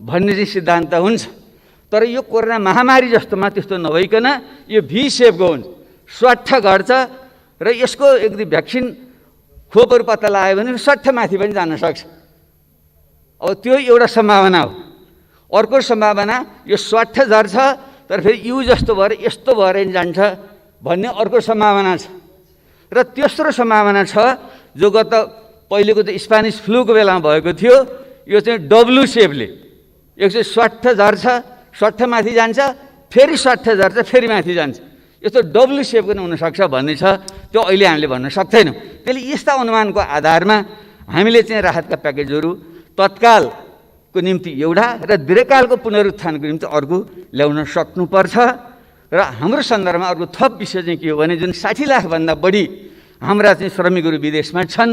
भन्ने चाहिँ सिद्धान्त हुन्छ। तर यो कोरोना महामारी जस्तोमा त्यस्तो नभइकन यो भी सेपको हुन्छ, स्वाट्ठ घट्छ। र यसको यदि भ्याक्सिन खोपहरू पत्ता लगायो भने सट्ठ माथि पनि जान सक्छ। अब त्यो एउटा सम्भावना हो। अर्को सम्भावना यो स्वार्थ झर्छ तर फेरि यु जस्तो भएर यस्तो भएर जान्छ भन्ने अर्को सम्भावना छ। र तेस्रो सम्भावना छ जो गत पहिलेको चाहिँ स्पेनिस फ्लूको बेलामा भएको थियो, यो चाहिँ डब्लु सेपले एक चाहिँ स्वार्थ झर्छ, स्वार्थ माथि जान्छ, फेरि स्वार्थ झर्छ, फेरि माथि जान्छ, यस्तो डब्लु सेप पनि हुनसक्छ भन्ने छ। त्यो अहिले हामीले भन्न सक्दैनौँ। त्यसले यस्ता अनुमानको आधारमा हामीले चाहिँ राहतका प्याकेजहरू तत्कालको निम्ति एउटा र दीर्घकालको पुनरुत्थानको निम्ति अर्को ल्याउन सक्नुपर्छ। र हाम्रो सन्दर्भमा अर्को थप विषय चाहिँ के हो भने जुन 60 लाखभन्दा बढी हाम्रा चाहिँ श्रमिकहरू विदेशमा छन्,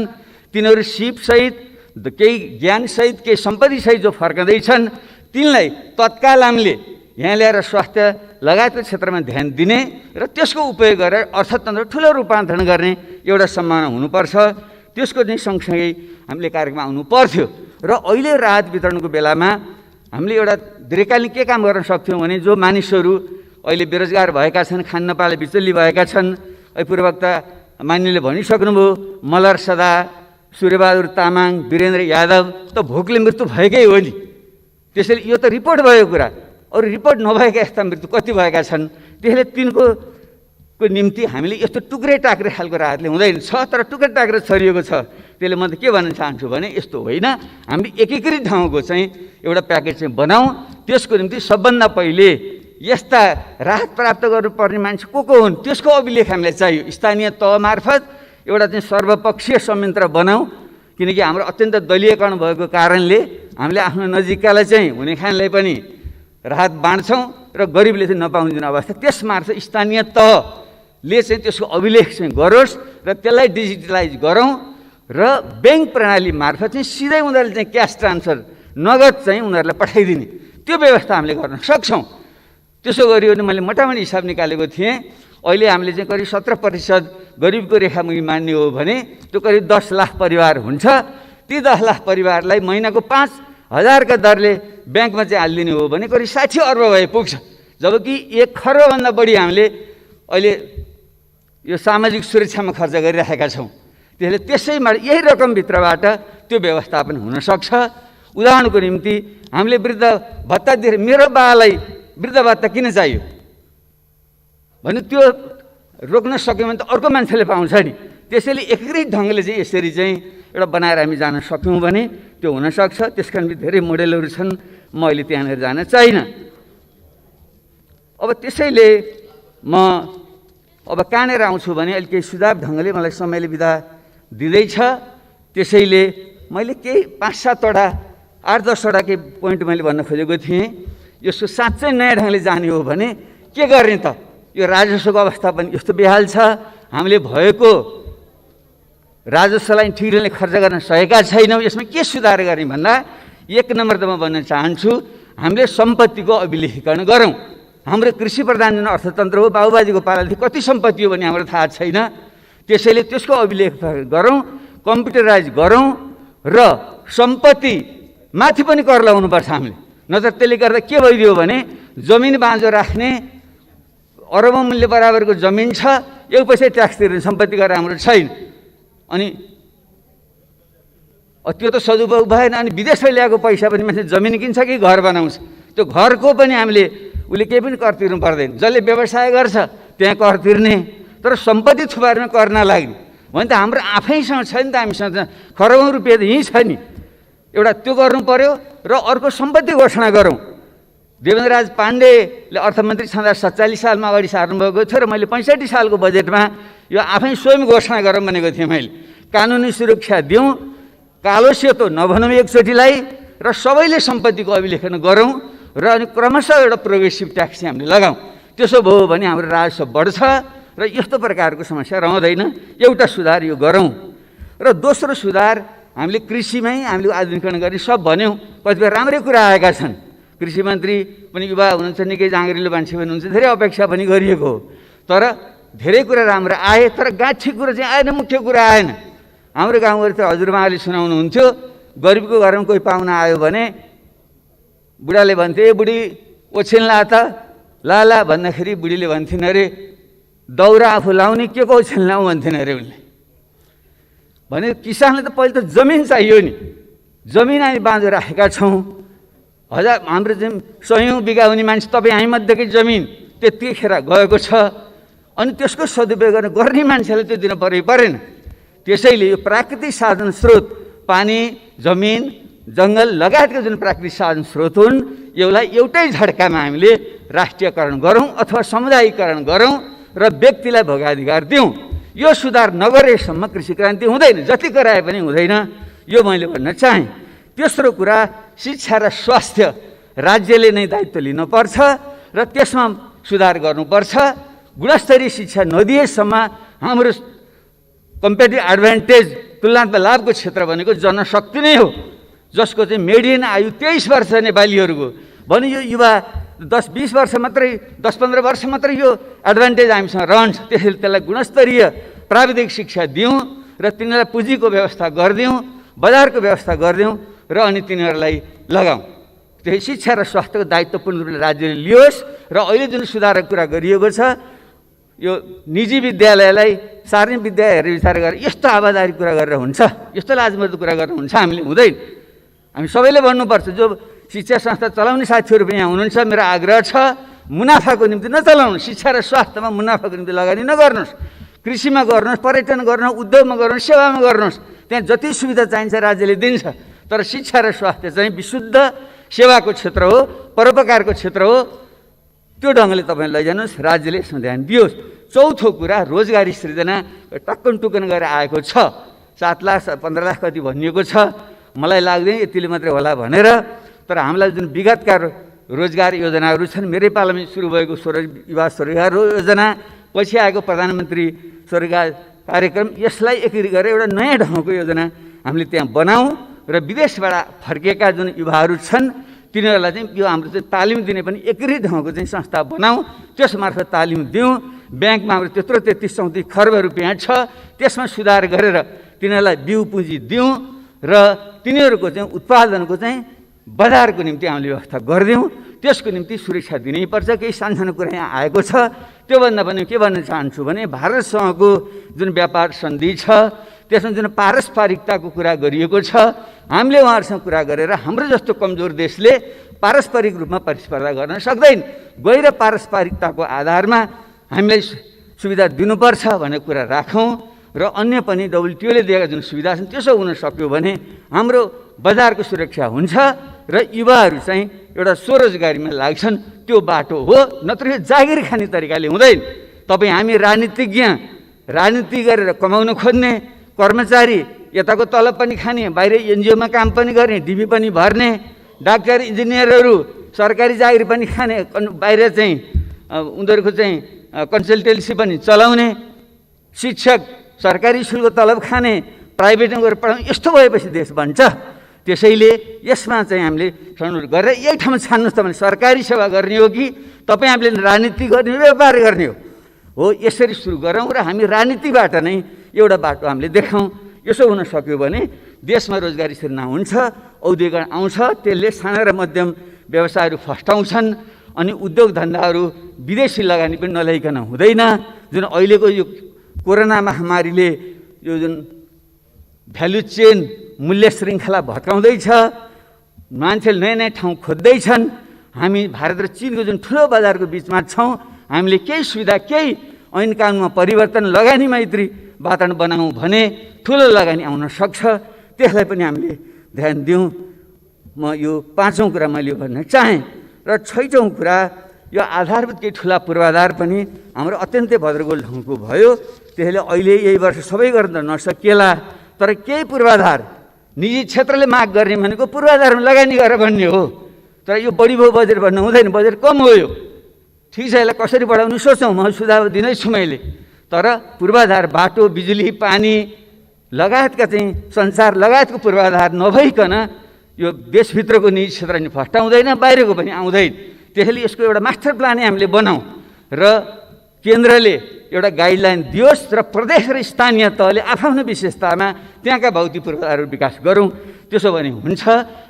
तिनीहरू सिपसहित केही ज्ञानसहित केही सम्पत्तिसहित जो फर्कँदैछन्, तिनलाई तत्काल हामीले यहाँ ल्याएर स्वास्थ्य लगायतको क्षेत्रमा ध्यान दिने र त्यसको उपयोग गरेर अर्थतन्त्र ठुलो रूपान्तरण गर्ने एउटा सम्भावना हुनुपर्छ। त्यसको चाहिँ सँगसँगै हामीले कार्यक्रम आउनु पर्थ्यो। र अहिले राहत वितरणको बेलामा हामीले एउटा दीर्घकालीन के काम गर्न सक्थ्यौँ भने जो मानिसहरू अहिले बेरोजगार भएका छन्, खान नपाले बिचल्ली भएका छन्, पूर्ववक्ता मान्यले भनिसक्नुभयो, मलर सदा, सूर्यबहादुर तामाङ, वीरेन्द्र यादव त भोकले मृत्यु भएकै हो नि। त्यसैले यो त रिपोर्ट भएको कुरा, अरू रिपोर्ट नभएका यस्ता मृत्यु कति भएका छन्। त्यसैले तिनको निम्ति हामीले यस्तो टुक्रे टाक्रे खालको राहतले हुँदैन छ, तर टुक्रे टाक्रे छरिएको छ। त्यसले म त के भन्न चाहन्छु भने यस्तो होइन, हामीले एकीकृत ढङ्गको चाहिँ एउटा प्याकेज चाहिँ बनाऊँ। त्यसको निम्ति सबभन्दा पहिले यस्ता राहत प्राप्त गर्नुपर्ने मान्छे को हुन् त्यसको अभिलेख हामीलाई चाहियो। स्थानीय तह मार्फत एउटा चाहिँ सर्वपक्षीय संयन्त्र बनाऊँ, किनकि हाम्रो अत्यन्त दलीयकरण भएको कारणले हामीले आफ्नो नजिककालाई चाहिँ हुने खानलाई पनि राहत बाँड्छौँ र गरिबले चाहिँ नपाउने जुन अवस्था, त्यसमार्फत स्थानीय तहले चाहिँ त्यसको अभिलेख चाहिँ गरोस् र त्यसलाई डिजिटलाइज गरौँ र ब्याङ्क प्रणाली मार्फत चाहिँ सिधै उनीहरूले चाहिँ क्यास ट्रान्सफर नगद चाहिँ उनीहरूलाई पठाइदिने त्यो व्यवस्था हामीले गर्न सक्छौँ। त्यसो गरियो भने मैले मोटामोटी हिसाब निकालेको थिएँ, अहिले हामीले चाहिँ करिब 17% गरिबको रेखामुनि मान्ने हो भने त्यो करिब 10 लाख परिवार हुन्छ। ती 10 लाख परिवारलाई महिनाको 5,000 का दरले ब्याङ्कमा चाहिँ हालिदिने हो भने करिब 60 अर्ब भए पुग्छ। जबकि 1 खर्बभन्दा बढी हामीले अहिले यो सामाजिक सुरक्षामा खर्च गरिराखेका छौँ। त्यसले त्यसैमा यही रकमभित्रबाट त्यो व्यवस्थापन हुनसक्छ। उदाहरणको निम्ति हामीले वृद्ध भत्ता दिएर मेरो बालाई वृद्ध भत्ता किन चाहियो भने त्यो रोक्न सक्यो भने त अर्को मान्छेले पाउँछ नि। त्यसैले एकीकृत ढङ्गले चाहिँ यसरी चाहिँ एउटा बनाएर हामी जान सक्यौँ भने त्यो हुनसक्छ। त्यसका निम्ति धेरै मोडेलहरू छन्, म अहिले त्यहाँनिर जान चाहिनँ। अब त्यसैले म अब कहाँनिर आउँछु भने अहिले केही सुझाव ढङ्गले मलाई समयले बिदा दिँदैछ। त्यसैले मैले केही 5-7वटा 8-10वटा केही पोइन्ट मैले भन्न खोजेको थिएँ। यसको साँच्चै नयाँ ढङ्गले जाने हो भने के गर्ने त? यो राजस्वको अवस्था पनि यस्तो बेहाल छ, हामीले भएको राजस्वलाई ठिक ढङ्गले खर्च गर्न सकेका छैनौँ। यसमा के सुधार गर्ने भन्दा 1 नम्बर त म भन्न चाहन्छु, हामीले सम्पत्तिको अभिलेखीकरण गरौँ। हाम्रो कृषि प्रधान जुन अर्थतन्त्र हो, बाबुबाजीको पालादेखि कति सम्पत्ति हो भने हाम्रो थाहा छैन। त्यसैले त्यसको अभिलेख गरौँ, कम्प्युटराइज गरौँ र सम्पत्ति माथि पनि कर लगाउनुपर्छ हामीले। नत्र त्यसले गर्दा के भइदियो भने जमिन बाँझो राख्ने, अरबौँ मूल्य बराबरको जमिन छ, 1 पैसा ट्याक्स तिर्ने सम्पत्ति गरेर हाम्रो छैन। अनि त्यो त सदुपयोग भएन। अनि विदेशमा ल्याएको पैसा पनि मान्छे जमिन किन्छ कि घर बनाउँछ, त्यो घरको पनि हामीले उसले केही पनि कर तिर्नु पर्दैन। जसले व्यवसाय गर्छ त्यहाँ कर तिर्ने, तर सम्पत्ति थुपार्न कर नलाग्ने भने त हाम्रो आफैसँग छ नि त। हामीसँग खरबौँ रुपियाँ त यहीँ छ नि। एउटा त्यो गर्नु पर्यो र अर्को सम्पत्ति घोषणा गरौँ। देवेन्द्रराज पाण्डेले अर्थमन्त्री छँदा 47 सालमा अगाडि सार्नुभएको थियो र मैले 65 सालको बजेटमा यो आफै स्वयं घोषणा गरौँ भनेको थिएँ। मैले कानुनी सुरक्षा दिउँ, कालो सेतो नभनौँ एकचोटिलाई, र सबैले सम्पत्तिको अभिलेखन गरौँ र अनि क्रमशः एउटा प्रोग्रेसिभ ट्याक्स हामीले लगाउँ। त्यसो भयो भने हाम्रो राजस्व बढ्छ र यस्तो प्रकारको समस्या रहँदैन। एउटा सुधार यो गरौँ। र दोस्रो सुधार हामीले कृषिमै हामीले आधुनिकीकरण गर्ने सब भन्यौँ। कतिपय राम्रै कुरा आएका छन्। कृषि मन्त्री पनि युवा हुनुहुन्छ, निकै जाँगरिलो मान्छे पनि हुनुहुन्छ, धेरै अपेक्षा पनि गरिएको हो। तर धेरै कुरा राम्रो आए, तर गाँठी कुरा चाहिँ आएन, मुख्य कुरा आएन। हाम्रो गाउँघरि त हजुरबाले सुनाउनुहुन्थ्यो, गरिबको घरमा कोही पाहुना आयो भने बुढाले भन्थे, ए बुढी ओछ्यानला त ला भन्दाखेरि बुढीले भन्थिन् अरे दौरा आफू लाउने के को ओछ्यान लाउँ भन्थिन् अरे उनले। भने किसानले त पहिले त जमिन चाहियो नि, जमिन हामी बाँधो राखेका छौँ। हाम्रो चाहिँ 100औं बिघा हुने मान्छे तपाईँ हामीमध्येकै जमिन त्यतिखेर गएको छ, अनि त्यसको सदुपयोग गर्ने मान्छेलाई त्यो दिन परेन। त्यसैले यो प्राकृतिक साधन स्रोत पानी, जमिन, जङ्गल लगायतका जुन प्राकृतिक साधन स्रोत हुन्, यसलाई एउटै झड्कामा हामीले राष्ट्रियकरण गरौँ अथवा समुदायीकरण गरौँ र व्यक्तिलाई भोगाधिकार दिउँ। यो सुधार नगरेसम्म कृषि क्रान्ति हुँदैन, जति कराए पनि हुँदैन, यो मैले भन्न चाहेँ। तेस्रो कुरा, शिक्षा र स्वास्थ्य राज्यले नै दायित्व लिनुपर्छ र त्यसमा सुधार गर्नुपर्छ। गुणस्तरीय शिक्षा नदिएसम्म हाम्रो कम्पेटिभ एडभान्टेज तुलनात्मक लाभको क्षेत्र भनेको जनशक्ति नै हो, जसको चाहिँ मेडियन आयु 23 वर्ष नेपालीहरूको भने यो युवा 10-20 वर्ष मात्रै 10-15 वर्ष मात्रै यो एडभान्टेज हामीसँग रहन्छ। त्यसैले त्यसलाई गुणस्तरीय प्राविधिक शिक्षा दिउँ र तिनीहरूलाई पुँजीको व्यवस्था गरिदिउँ, बजारको व्यवस्था गरिदिउँ र अनि तिनीहरूलाई लगाउँ। त्यही शिक्षा र स्वास्थ्यको दायित्व पूर्ण रूपले राज्यले लियोस् र अहिले जुन सुधारको कुरा गरिएको छ, यो निजी विद्यालयलाई सार्वजनिक विद्यालयहरू विचार गरेर यस्तो आवादारी कुरा गरेर हुन्छ, यस्तो लाजमर्दो कुरा गरेर हुन्छ, हामीले हुँदैन। हामी सबैले भन्नुपर्छ। जो शिक्षा संस्था चलाउने साथीहरू पनि यहाँ हुनुहुन्छ, मेरो आग्रह छ मुनाफाको निम्ति नचलाउनु, शिक्षा र स्वास्थ्यमा मुनाफाको निम्ति लगानी नगर्नुहोस्। कृषिमा गर्नुहोस्, पर्यटन गर्नुहोस्, उद्योगमा गर्नुहोस्, सेवामा गर्नुहोस्, त्यहाँ जति सुविधा चाहिन्छ राज्यले दिन्छ। तर शिक्षा र स्वास्थ्य चाहिँ विशुद्ध सेवाको क्षेत्र हो, परोपकारको क्षेत्र हो, त्यो ढङ्गले तपाईँ लैजानुहोस्, राज्यले यसमा ध्यान दियोस्। चौथो कुरा, रोजगारी सृजना टक्कन टुक्कन गरेर आएको छ। 7 लाख 15 लाख कति भनिएको छ, मलाई लाग्दैन यतिले मात्रै होला भनेर। तर हामीलाई जुन विगतका रोजगार योजनाहरू छन्, मेरै पालामा सुरु भएको युवा स्वरोजगार योजना, पछि आएको प्रधानमन्त्री स्वरोजगार कार्यक्रम, यसलाई एकीकृत गरेर एउटा नयाँ ढङ्गको योजना हामीले त्यहाँ बनाऊँ र विदेशबाट फर्केका जुन युवाहरू छन् तिनीहरूलाई चाहिँ यो हाम्रो चाहिँ तालिम दिने पनि एकीकृत ढङ्गको चाहिँ संस्था बनाऊँ, त्यस मार्फत तालिम दिउँ। ब्याङ्कमा हाम्रो त्यत्रो 33-34 खर्ब रुपियाँ छ, त्यसमा सुधार गरेर तिनीहरूलाई बिउ पुँजी दिउँ र तिनीहरूको चाहिँ उत्पादनको चाहिँ बजारको निम्ति हामीले व्यवस्था गरिदिउँ। त्यसको निम्ति सुरक्षा दिनैपर्छ। केही सानसानो कुरा यहाँ आएको छ, त्योभन्दा पनि के भन्न चाहन्छु भने भारतसँगको जुन व्यापार सन्धि छ त्यसमा जुन पारस्परिकताको कुरा गरिएको छ, हामीले उहाँहरूसँग कुरा गरेर हाम्रो जस्तो कमजोर देशले पारस्परिक रूपमा प्रतिस्पर्धा गर्न सक्दैन, गएर पारस्परिकताको आधारमा हामीलाई सुविधा दिनुपर्छ भन्ने कुरा राखौँ र अन्य पनि WTOले दिएका जुन सुविधा छन् त्यसो हुन सक्यो भने हाम्रो बजारको सुरक्षा हुन्छ र युवाहरू चाहिँ एउटा स्वरोजगारीमा लाग्छन्। त्यो बाटो हो, नत्र जागिर खाने तरिकाले हुँदैन। तपाईँ हामी राजनीति गरेर कमाउन खोज्ने कर्मचारी, यताको तलब पनि खाने, बाहिर NGOमा काम पनि गर्ने, डिबी पनि भर्ने, डाक्टर इन्जिनियरहरू सरकारी जागिर पनि खाने, बाहिर चाहिँ उनीहरूको चाहिँ कन्सल्टेन्सी पनि चलाउने, शिक्षक सरकारी स्कुलको तलब खाने, प्राइभेटमा गएर पढाउने, यस्तो भएपछि देश बन्छ। त्यसैले यसमा चाहिँ हामीले छनौट गरेर यही ठाउँमा छान्नुहोस्, तपाईँले सरकारी सेवा गर्ने हो कि तपाईँ हामीले राजनीति गर्ने हो, व्यापार गर्ने हो, यसरी सुरु गरौँ र हामी राजनीतिबाट नै एउटा बाटो हामीले देखाउँ। यसो हुन सक्यो भने देशमा रोजगारी सृजना हुन्छ, औद्योगिकरण आउँछ, त्यसले साना र मध्यम व्यवसायहरू फस्टाउँछन्, अनि उद्योग धन्दाहरू विदेशी लगानी पनि नल्याइकन हुँदैन। जुन अहिलेको यो कोरोना महामारीले यो जुन भ्यालु चेन मूल्य श्रृङ्खला भत्काउँदैछ, मान्छेले नयाँ नयाँ ठाउँ खोज्दैछन्। हामी भारत र चीनको जुन ठुलो बजारको बिचमा छौँ, हामीले केही सुविधा, केही ऐन कानुनमा परिवर्तन, लगानी मैत्री वातावरण बनाऊँ भने ठुलो लगानी आउन सक्छ, त्यसलाई पनि हामीले ध्यान दिउँ। म यो 5औं कुरा मैले भन्न चाहेँ। र 6औं कुरा, यो आधारभूत केही ठुला पूर्वाधार पनि हाम्रो अत्यन्तै भद्रगोल ढङ्गको भयो। त्यसैले अहिले यही वर्ष सबै गर्न नसकिएला, तर केही पूर्वाधार निजी क्षेत्रले माग गर्ने भनेको पूर्वाधारमा लगानी गरेर भन्ने हो। तर यो बढी भयो बजेट भन्न हुँदैन, बजेट कम हो यो, ठिक छ, यसलाई कसरी बढाउनु सोचौँ, म सुझाव दिँदैछु मैले। तर पूर्वाधार, बाटो, बिजुली, पानी लगायतका चाहिँ संसार लगायतको पूर्वाधार नभइकन यो देशभित्रको निजी क्षेत्र नि फस्टाउँदैन, बाहिरको पनि आउँदैन। त्यसैले यसको एउटा मास्टर प्लानै हामीले बनाऊँ र केन्द्रले एउटा गाइडलाइन दियोस् र प्रदेश र स्थानीय तहले आफ्नो विशेषतामा त्यहाँका भौतिक पूर्वाधारहरू विकास गरौँ। त्यसो भने हुन्छ।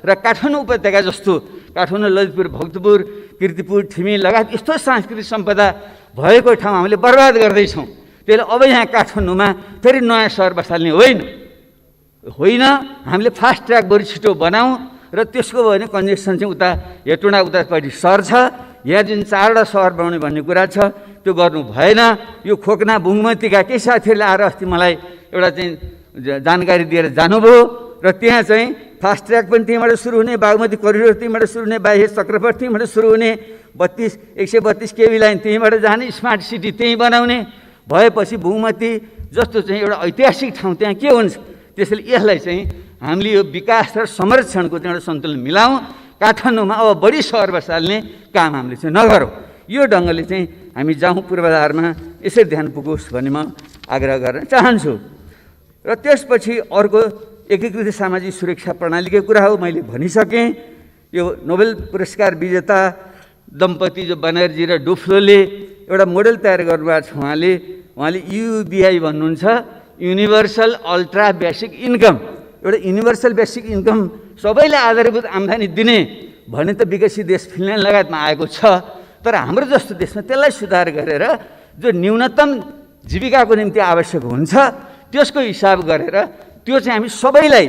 र काठमाडौँ उपत्यका जस्तो काठमाडौँ, ललितपुर, भक्तपुर, कीर्तिपुर, ठिमी लगायत यस्तो सांस्कृतिक सम्पदा भएको ठाउँ हामीले बर्बाद गर्दैछौँ। त्यसले अब यहाँ काठमाडौँमा फेरि नयाँ सहर बसाल्ने होइन। होइन, हामीले फास्ट ट्र्याक बरु छिटो बनाऊँ र त्यसको भने कन्जेक्सन चाहिँ उता हेटुँडा उतापट्टि सर्छ। यहाँ जुन 4वटा सहर बनाउने भन्ने कुरा छ त्यो गर्नु भएन। यो खोकना बुङमतीका केही साथीहरूले आएर अस्ति मलाई एउटा चाहिँ जानकारी दिएर जानुभयो र त्यहाँ चाहिँ फास्ट ट्र्याक पनि त्यहीँबाट सुरु हुने, बागमती करिडोर त्यहीँबाट सुरु हुने, बाह्य चक्रपथ त्यहीँबाट सुरु हुने, 132 केबी लाइन त्यहीँबाट जाने, स्मार्ट सिटी त्यहीँ बनाउने भएपछि बुङमती जस्तो चाहिँ एउटा ऐतिहासिक ठाउँ त्यहाँ के हुन्छ। त्यसैले यसलाई चाहिँ हामीले यो विकास र संरक्षणको चाहिँ एउटा सन्तुलन मिलाउँ। काठमाडौँमा अब बढी सहर बसाल्ने काम हामीले चाहिँ नगरौँ। यो ढङ्गले चाहिँ हामी जाउँ, पूर्वाधारमा यसरी ध्यान पुगोस् भन्ने म आग्रह गर्न चाहन्छु। र त्यसपछि अर्को एकीकृत सामाजिक सुरक्षा प्रणालीकै कुरा हो, मैले भनिसकेँ। यो नोबेल पुरस्कार विजेता दम्पति जो बनर्जी र डुफ्लोले एउटा मोडल तयार गर्नुभएको छ। उहाँले युबिआई भन्नुहुन्छ, युनिभर्सल अल्ट्रा बेसिक इन्कम। एउटा युनिभर्सल बेसिक इन्कम सबैलाई आधारभूत आम्दानी दिने भने त विकसित देश फिनल्यान्ड लगायतमा आएको छ। तर हाम्रो जस्तो देशमा त्यसलाई सुधार गरेर जो न्यूनतम जीविकाको निम्ति आवश्यक हुन्छ त्यसको हिसाब गरेर त्यो चाहिँ हामी सबैलाई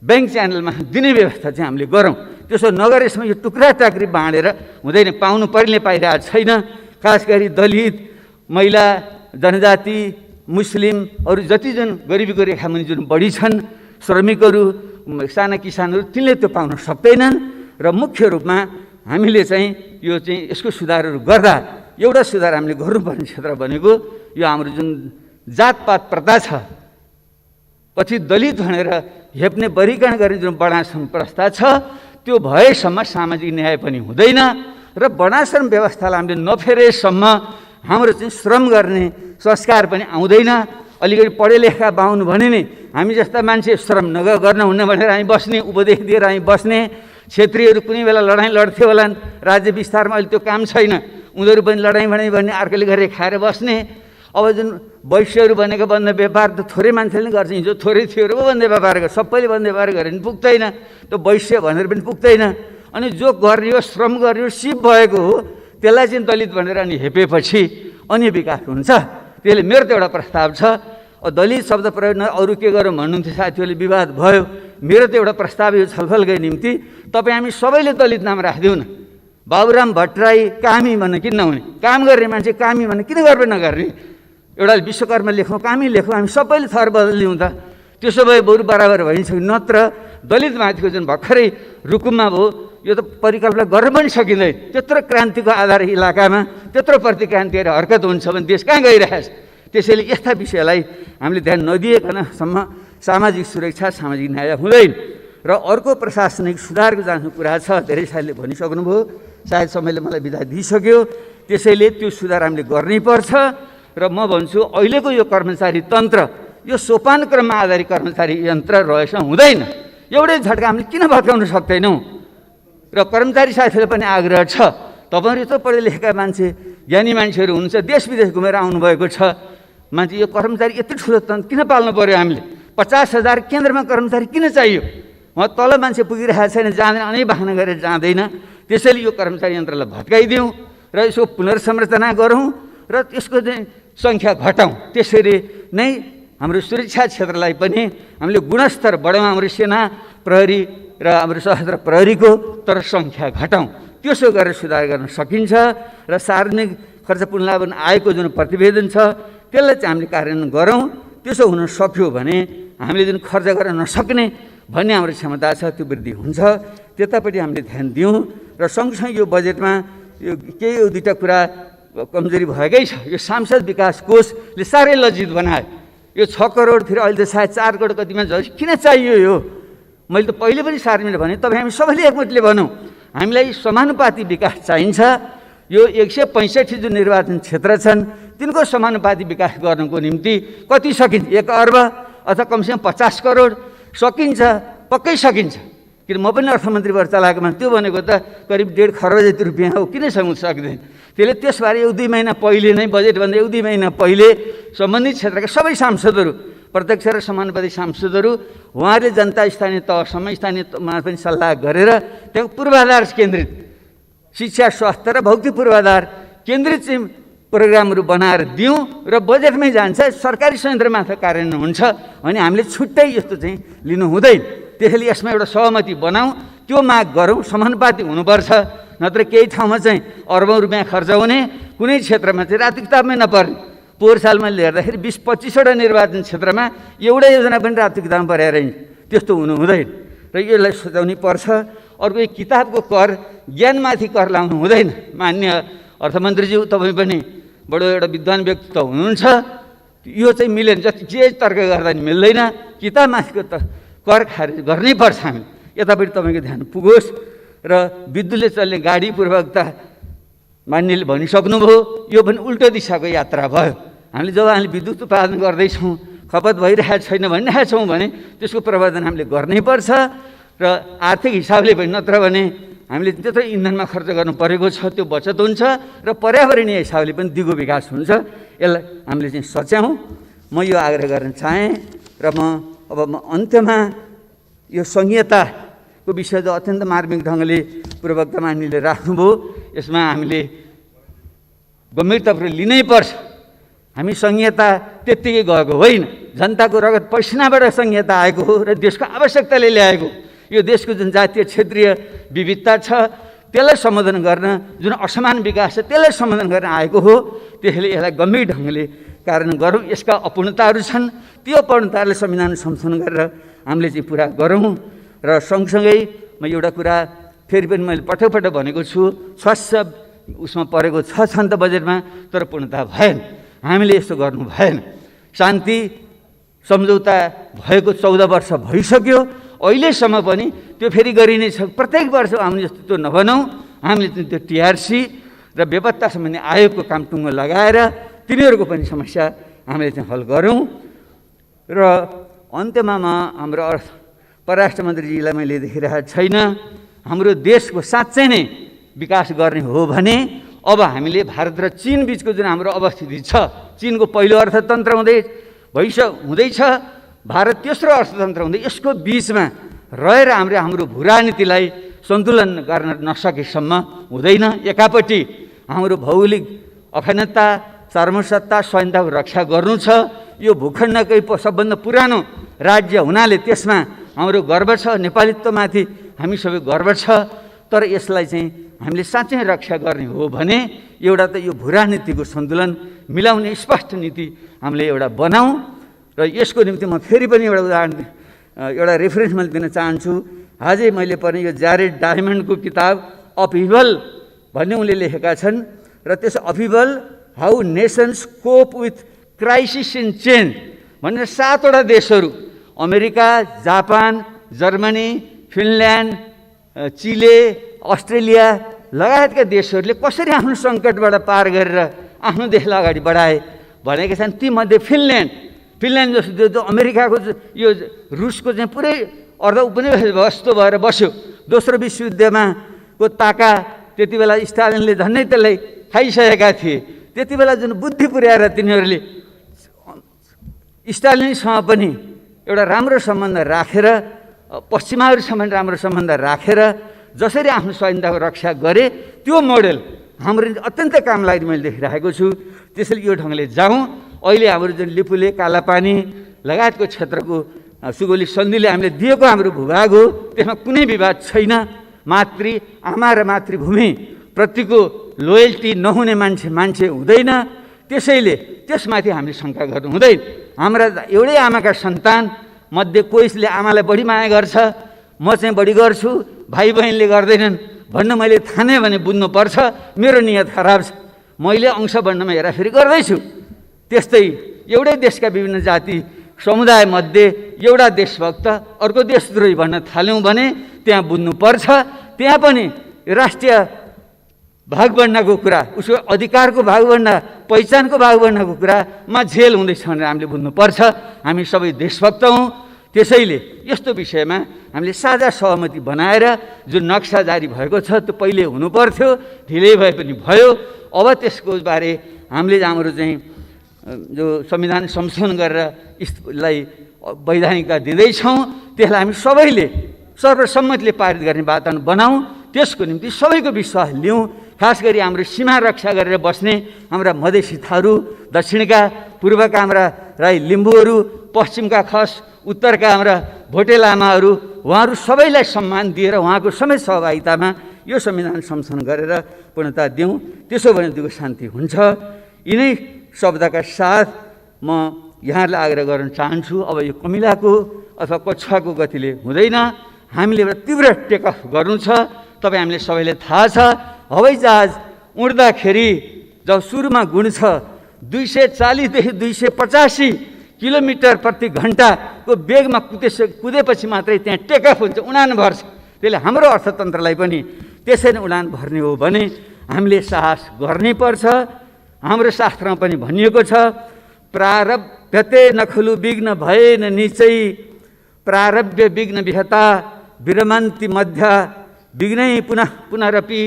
ब्याङ्क च्यानलमा दिने व्यवस्था चाहिँ हामीले गरौँ। त्यसो नगरेसम्म यो टुक्रा टाक्री बाँडेर हुँदैन, पाउनु पर्ने पाइरहेको छैन। खास गरी दलित, महिला, जनजाति, मुस्लिम अरू जति जुन गरिबीको रेखामुनि जुन बढी छन्, श्रमिकहरू, साना किसानहरू, तिनले त्यो पाउन सक्दैनन्। र मुख्य रूपमा हामीले चाहिँ यो चाहिँ यसको सुधारहरू गर्दा एउटा सुधार हामीले गर्नुपर्ने क्षेत्र भनेको यो हाम्रो जुन जातपात प्रथा छ, पछि दलित भनेर हेप्ने वर्गीकरण गर्ने जुन वर्णाश्रम प्रस्था छ त्यो भएसम्म सामाजिक न्याय पनि हुँदैन। र वर्णाश्रम व्यवस्थालाई हामीले नफेरेसम्म हाम्रो चाहिँ श्रम गर्ने संस्कार पनि आउँदैन। अलिकति पढे लेखा बाहुनु भने नि हामी जस्ता मान्छे श्रम गर्न हुन्न भनेर हामी बस्ने, उपदेश दिएर हामी बस्ने। क्षेत्रीयहरू कुनै बेला लडाइँ लड्थ्यो होलान्, राज्य विस्तारमा अहिले त्यो काम छैन, उनीहरू पनि लडाइँ भने अर्कोले गरेर खाएर बस्ने। अब जुन वैश्यहरू भनेको बन्द व्यापार त थोरै मान्छेले गर्छ, हिजो थोरै थियो र बन्द व्यापार गर्छ, सबैले बन्द व्यापार गरे पनि पुग्दैन, त्यो वैश्य भनेर पनि पुग्दैन। अनि जो गर्ने हो, श्रम गर्ने हो, सिप भएको हो, त्यसलाई चाहिँ दलित भनेर अनि हेपेपछि अनि विकास हुन्छ। त्यसले मेरो त एउटा प्रस्ताव छ। दलित शब्द प्रयोग अरू के गरौँ भन्नुहुन्थ्यो साथीहरूले, विवाद भयो। मेरो त एउटा प्रस्ताव यो छलफलकै निम्ति तपाईँ हामी सबैले दलित नाम राखिदिउँ न। बाबुराम भट्टराई कामी भन्ने किन नहुने? काम गर्ने मान्छे कामी भन्ने किन गर्बै नगर्ने? एउटा विश्वकर्मा लेखौँ, कामी लेखौँ, हामी सबैले थर बदलिदिउँ त। त्यसो भए बरु बराबर भइन्छ। नत्र दलित माथिको जुन भर्खरै रुकुममा भयो, यो त परिकल्पना गर्न पनि सकिँदैन। त्यत्रो क्रान्तिको आधार इलाकामा त्यत्रो प्रतिक्रान्तिहरू हरकत हुन्छ भने देश कहाँ गइरहेछ? त्यसैले यस्ता विषयलाई हामीले ध्यान नदिएकनसम्म सामाजिक सुरक्षा, सामाजिक न्याय हुँदैन। र अर्को प्रशासनिक सुधारको जानु कुरा छ, धेरै साथीले भनिसक्नुभयो, सायद समयले मलाई बिदा दिइसक्यो। त्यसैले त्यो सुधार हामीले गर्नै पर्छ। र म भन्छु अहिलेको यो कर्मचारी तन्त्र, यो सोपान क्रममा आधारित कर्मचारी यन्त्र रहेछ हुँदैन। एउटै झट्का हामीले किन भत्काउन सक्दैनौँ? र कर्मचारी साथीहरूले पनि आग्रह छ, तपाईँहरू यत्रो पढे लेखेका मान्छे, ज्ञानी मान्छेहरू हुनुहुन्छ, देश विदेश घुमेर आउनुभएको छ, मान्छे यो कर्मचारी यति ठुलो तन्त्र किन पाल्नु पर्यो? हामीले 50,000 केन्द्रमा कर्मचारी किन चाहियो? उहाँ तल मान्छे पुगिरहेको छैन, जाँदैन, अनेक बाहना गरेर जाँदैन। त्यसैले यो कर्मचारी यन्त्रलाई भत्काइदिउँ र यसको पुनर्संरचना गरौँ र यसको चाहिँ सङ्ख्या घटाउँ। त्यसरी नै हाम्रो सुरक्षा क्षेत्रलाई पनि हामीले गुणस्तर बढाउँ। हाम्रो सेना, प्रहरी र हाम्रो सशस्त्र प्रहरीको तर सङ्ख्या घटाउँ। त्यसो गरेर सुधार गर्न सकिन्छ। र सार्वजनिक खर्च पुनर्लाभन आएको जुन प्रतिवेदन छ त्यसलाई चाहिँ हामीले कार्यान्वयन गरौँ। त्यसो हुन सक्यो भने हामीले जुन खर्च गर्न नसक्ने भन्ने हाम्रो क्षमता छ त्यो वृद्धि हुन्छ। त्यतापट्टि हामीले ध्यान दिउँ। र सँगसँगै यो बजेटमा यो केही दुईवटा कुरा कमजोरी भएकै छ। यो सांसद विकास कोषले साह्रै लज्जित बनायो। यो 6 करोड फेरि अहिले त सायद 4 करोड कतिमा झन् किन चाहियो यो? मैले त पहिले पनि सार्वजनिक भने, तपाईँ हामी सबैले एकमतले भनौँ हामीलाई समानुपाती विकास चाहिन्छ। यो 165 जुन निर्वाचन क्षेत्र छन् तिनको समानुपाती विकास गर्नको निम्ति कति सकिन्छ? 1 अर्ब अथवा कमसेकम 50 करोड सकिन्छ, पक्कै सकिन्छ। किन म पनि अर्थमन्त्री भएर चलाएको मान्छे, त्यो भनेको त करिब 1.5 खर्ब जति रुपियाँ हो, किन सक्दैन? त्यसले त्यसबारे 1-2 महिना पहिले नै, बजेटभन्दा 1-2 महिना पहिले सम्बन्धित क्षेत्रका सबै सांसदहरू, प्रत्यक्ष र समानुपाती सांसदहरू, उहाँहरूले जनता स्थानीय तहसम्म, स्थानीयमा पनि सल्लाह गरेर त्यहाँ पूर्वाधार केन्द्रित शिक्षा, स्वास्थ्य र भौतिक पूर्वाधार केन्द्रित चाहिँ प्रोग्रामहरू बनाएर दिउँ र बजेटमै जान्छ, सरकारी संयन्त्रमार्फत कार्यान्वयन हुन्छ भने हामीले छुट्टै यस्तो चाहिँ लिनु हुँदैन। त्यसैले यसमा एउटा सहमति बनाऊँ, त्यो माग गरौँ, समानुपाती हुनुपर्छ। नत्र केही ठाउँमा चाहिँ अरबौँ रुपियाँ खर्च हुने, कुनै क्षेत्रमा चाहिँ रातो किताबमै नपर्ने। पोहोर सालमा हेर्दाखेरि 20-25वटा निर्वाचन क्षेत्रमा एउटा योजना पनि रातो किताबमा परेर त्यस्तो हुनु हुँदैन र यसलाई सुझाउनै पर्छ। अर्को एक किताबको कर, ज्ञानमाथि कर लाउनु हुँदैन। मान्य अर्थमन्त्रीज्यू, तपाईँ पनि बडो एउटा विद्वान व्यक्तित्व हुनुहुन्छ, यो चाहिँ मिलेन, जति जे तर्क गर्दा नि मिल्दैन। किताबमाथिको कर खारेज गर्नै पर्छ हामी। यतापट्टि तपाईँको ध्यान पुगोस्। र विद्युतले चल्ने गाडी पूर्वकता मान्यले भनिसक्नुभयो, यो पनि उल्टो दिशाको यात्रा भयो। हामीले जब हामीले विद्युत उत्पादन गर्दैछौँ, खपत भइरहेको छैन भनिरहेका छौँ भने त्यसको प्रबन्धन हामीले गर्नै पर्छ र आर्थिक हिसाबले पनि, नत्र भने हामीले त्यत्रो इन्धनमा खर्च गर्नु परेको छ, त्यो बचत हुन्छ र पर्यावरणीय हिसाबले पनि दिगो विकास हुन्छ। यसलाई हामीले चाहिँ सच्याउँ, म यो आग्रह गर्न चाहेँ। र म अन्त्यमा यो संहिताको विषय जो अत्यन्त मार्मिक ढङ्गले पूर्वक्ता मान्यले राख्नुभयो, यसमा हामीले गम्भीरतापूर्वक लिनै पर्छ। हामी संहिता त्यत्तिकै गएको होइन, जनताको रगत पसिनाबाट संहिता आएको हो र देशको आवश्यकताले ल्याएको। यो देशको जुन जातीय क्षेत्रीय विविधता छ त्यसलाई सम्बोधन गर्न, जुन असमान विकास छ त्यसलाई सम्बोधन गर्न आएको हो। त्यसैले यसलाई गम्भीर ढङ्गले कार्यान्वयन गरौँ। यसका अपूर्णताहरू छन्, त्यो अपूर्णताहरूलाई संविधान संशोधन गरेर हामीले चाहिँ पुरा गरौँ। र सँगसँगै म एउटा कुरा फेरि पनि मैले पटक भनेको छु, स्वास्थ्य उसमा परेको छ नि त बजेटमा, तर पूर्णता भएन। हामीले यस्तो गर्नु भएन। शान्ति सम्झौता भएको 14 वर्ष भइसक्यो, अहिलेसम्म पनि त्यो फेरि गरिनै छ। प्रत्येक वर्ष हामीले जस्तो त्यो नबनाउँ। हामीले त्यो टिआरसी र बेपत्ता सम्बन्धी आयोगको काम टुङ्गो लगाएर तिनीहरूको पनि समस्या हामीले चाहिँ हल गरौँ। र अन्त्यमा म हाम्रो परराष्ट्र मन्त्रीजीलाई मैले देखिरहेको छैन। हाम्रो देशको साँच्चै नै विकास गर्ने हो भने अब हामीले भारत र चीन बिचको जुन हाम्रो अवस्थिति छ, चीनको पहिलो अर्थतन्त्र हुँदैछ, भारत तेस्रो अर्थतन्त्र हुँदै, यसको बिचमा रहेर हाम्रो भूराजनीतिलाई सन्तुलन गर्न नसकेसम्म हुँदैन। एकापट्टि हाम्रो भौगोलिक अखण्डता, सार्वभौमसत्ता, स्वाधीनताको रक्षा गर्नु छ। यो भूखण्डकै सबभन्दा पुरानो राज्य हुनाले त्यसमा हाम्रो गर्व छ, नेपालीत्वमाथि हामी सबै गर्व छ। तर यसलाई चाहिँ हामीले साँच्चै रक्षा गर्ने हो भने एउटा त यो भूराजनीतिको सन्तुलन मिलाउने स्पष्ट नीति हामीले एउटा बनाऊँ। र यसको निम्ति म फेरि पनि एउटा उदाहरण, एउटा रेफरेन्स मैले दिन चाहन्छु। आजै मैले पढेँ यो ज्यारेड डायमन्डको किताब अपहिभल भन्ने उनले लेखेका छन्। र त्यस upheaval how nations cope with crisis in change भनेर 7वटा देशहरू, America, Japan, Germany, Finland, Chile, Australia लगायतका देशहरूले कसरी आफ्नो सङ्कटबाट पार गरेर आफ्नो देशलाई अगाडि बढाए भनेका छन्। तीमध्ये फिनल्यान्ड जस्तो जो अमेरिकाको यो रुसको चाहिँ पुरै अर्ध उपनिवेशवाद भएर बस्यो। दोस्रो विश्वयुद्धमा को ताका त्यति बेला स्टालिनले झन्डै त्यसलाई खाइसकेका थिए। त्यति बेला जुन बुद्धि पुर्याएर तिनीहरूले स्टालिनसँग पनि एउटा राम्रो सम्बन्ध राखेर, पश्चिमाहरूसँग राम्रो सम्बन्ध राखेर जसरी आफ्नो स्वाधीनताको रक्षा गरे, त्यो मोडेल हाम्रो अत्यन्तै काम लाग्ने मैले देखिरहेको छु। त्यसैले यो ढङ्गले जाउँ। अहिले हाम्रो जुन लिपुले, कालापानी लगायतको क्षेत्रको सुगौली सन्धिले हामीले दिएको हाम्रो भूभाग हो, त्यसमा कुनै विवाद छैन। आमा र मातृभूमि प्रतिको लोयल्टी नहुने मान्छे हुँदैन। त्यसैले त्यसमाथि हामीले शङ्का गर्नु हुँदैन। हाम्रा एउटै आमाका सन्तान मध्ये कोहीले आमालाई बढी माया गर्छ, म चाहिँ बढी गर्छु, भाइ बहिनीले गर्दैनन् भन्न मैले ठाने भने बुझ्नुपर्छ मेरो नियत खराब छ। मैले अंश बन्नमा हेराफेरि गर्दैछु। त्यस्तै एउटै देशका विभिन्न जाति समुदाय मध्ये एउटा देशभक्त अर्को देशद्रोही भन्न थाल्यौँ भने त्यहाँ बुझ्नुपर्छ। त्यहाँ पनि राष्ट्रिय भागभण्डाको कुरा, उसको अधिकारको भागभण्डा, पहिचानको भागभण्डाको कुरामा झेल हुँदैछ भनेर हामीले बुझ्नुपर्छ। हामी सबै देशभक्त हौँ। त्यसैले यस्तो विषयमा हामीले साझा सहमति बनाएर जुन नक्सा जारी भएको छ त्यो पहिले हुनु पर्थ्यो, ढिलै भए पनि भयो। अब त्यसको बारे हामीले हाम्रो चाहिँ जो संविधान संशोधन गरेर यसलाई वैधानिकता दिँदैछौँ, त्यसलाई हामी सबैले सर्वसम्मतिले पारित गर्ने वातावरण बनाऊँ। त्यसको निम्ति सबैको विश्वास लिउँ। खास गरी हाम्रो सीमा रक्षा गरेर बस्ने हाम्रा मधेसी थारू, दक्षिणका पूर्वका हाम्रा राई लिम्बूहरू, पश्चिमका खस, उत्तरका हाम्रा भोटे लामाहरू, उहाँहरू सबैलाई सम्मान दिएर उहाँको समेत सहभागितामा यो संविधान संशोधन गरेर पूर्णता दिउँ। त्यसो भने दिगो शान्ति हुन्छ। यिनै शब्दका साथ म यहाँहरूलाई आग्रह गर्न चाहन्छु, अब यो कमिलाको अथवा कछुवाको गतिले हुँदैन, हामीले एउटा तीव्र टेकअफ गर्नु छ। तपाईँ हामीले सबैले थाहा छ, हवाईजहाज उड्दाखेरि जब सुरुमा गुड्छ 240 देखि 285 किलोमिटर प्रति घन्टाको वेगमा कुदेपछि मात्रै त्यहाँ टेकअफ हुन्छ, उडान भर्छ। त्यसले हाम्रो अर्थतन्त्रलाई पनि त्यसरी उडान भर्ने हो भने हामीले साहस गर्नै पर्छ। हाम्रो शास्त्रमा पनि भनिएको छ, प्रारब्धते नखलु विघ्न भएन निचै, प्रारब्ध विघ्न विहता विरमन्ति मध्य, विघ्नै पुनः पुनरपि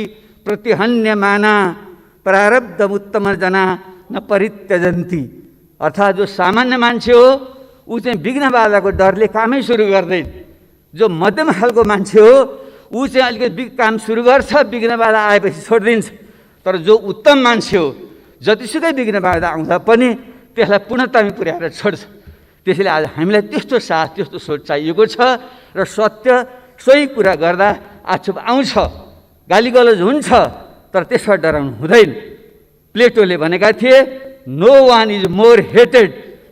प्रतिहन्यमाना, प्रारब्धम उत्तम जना न परित्यजन्ति। अर्थात् जो सामान्य मान्छे हो ऊ चाहिँ विघ्न बाधाको डरले कामै सुरु गर्दैन। जो मध्यम खालको मान्छे हो ऊ चाहिँ अलिकति काम सुरु गर्छ, विघ्न बाधा आएपछि छोडिदिन्छ। तर जो उत्तम मान्छे हो जतिसुकै विघ्न बाधा आउँदा पनि त्यसलाई पूर्णतामा पुर्याएर छोड्छ। त्यसैले आज हामीलाई त्यस्तो साथ, त्यस्तो सोच चाहिएको छ र सत्य सोही कुरा गर्दा आक्षेप आउँछ, गालीगलौज हुन्छ, तर त्यसबाट डराउनु हुँदैन। प्लेटोले भनेका थिए, no one is more hated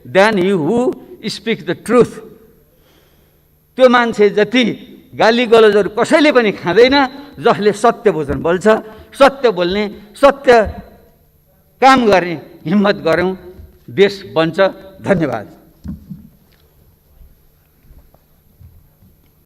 than you who speak the truth. त्यो मान्छे जति गाली गलौजहरू कसैले पनि खाँदैन जसले सत्य वचन बोल्छ। सत्य बोल्ने, सत्य काम गर्ने हिम्मत गरौँ, देश बन्छ। धन्यवाद।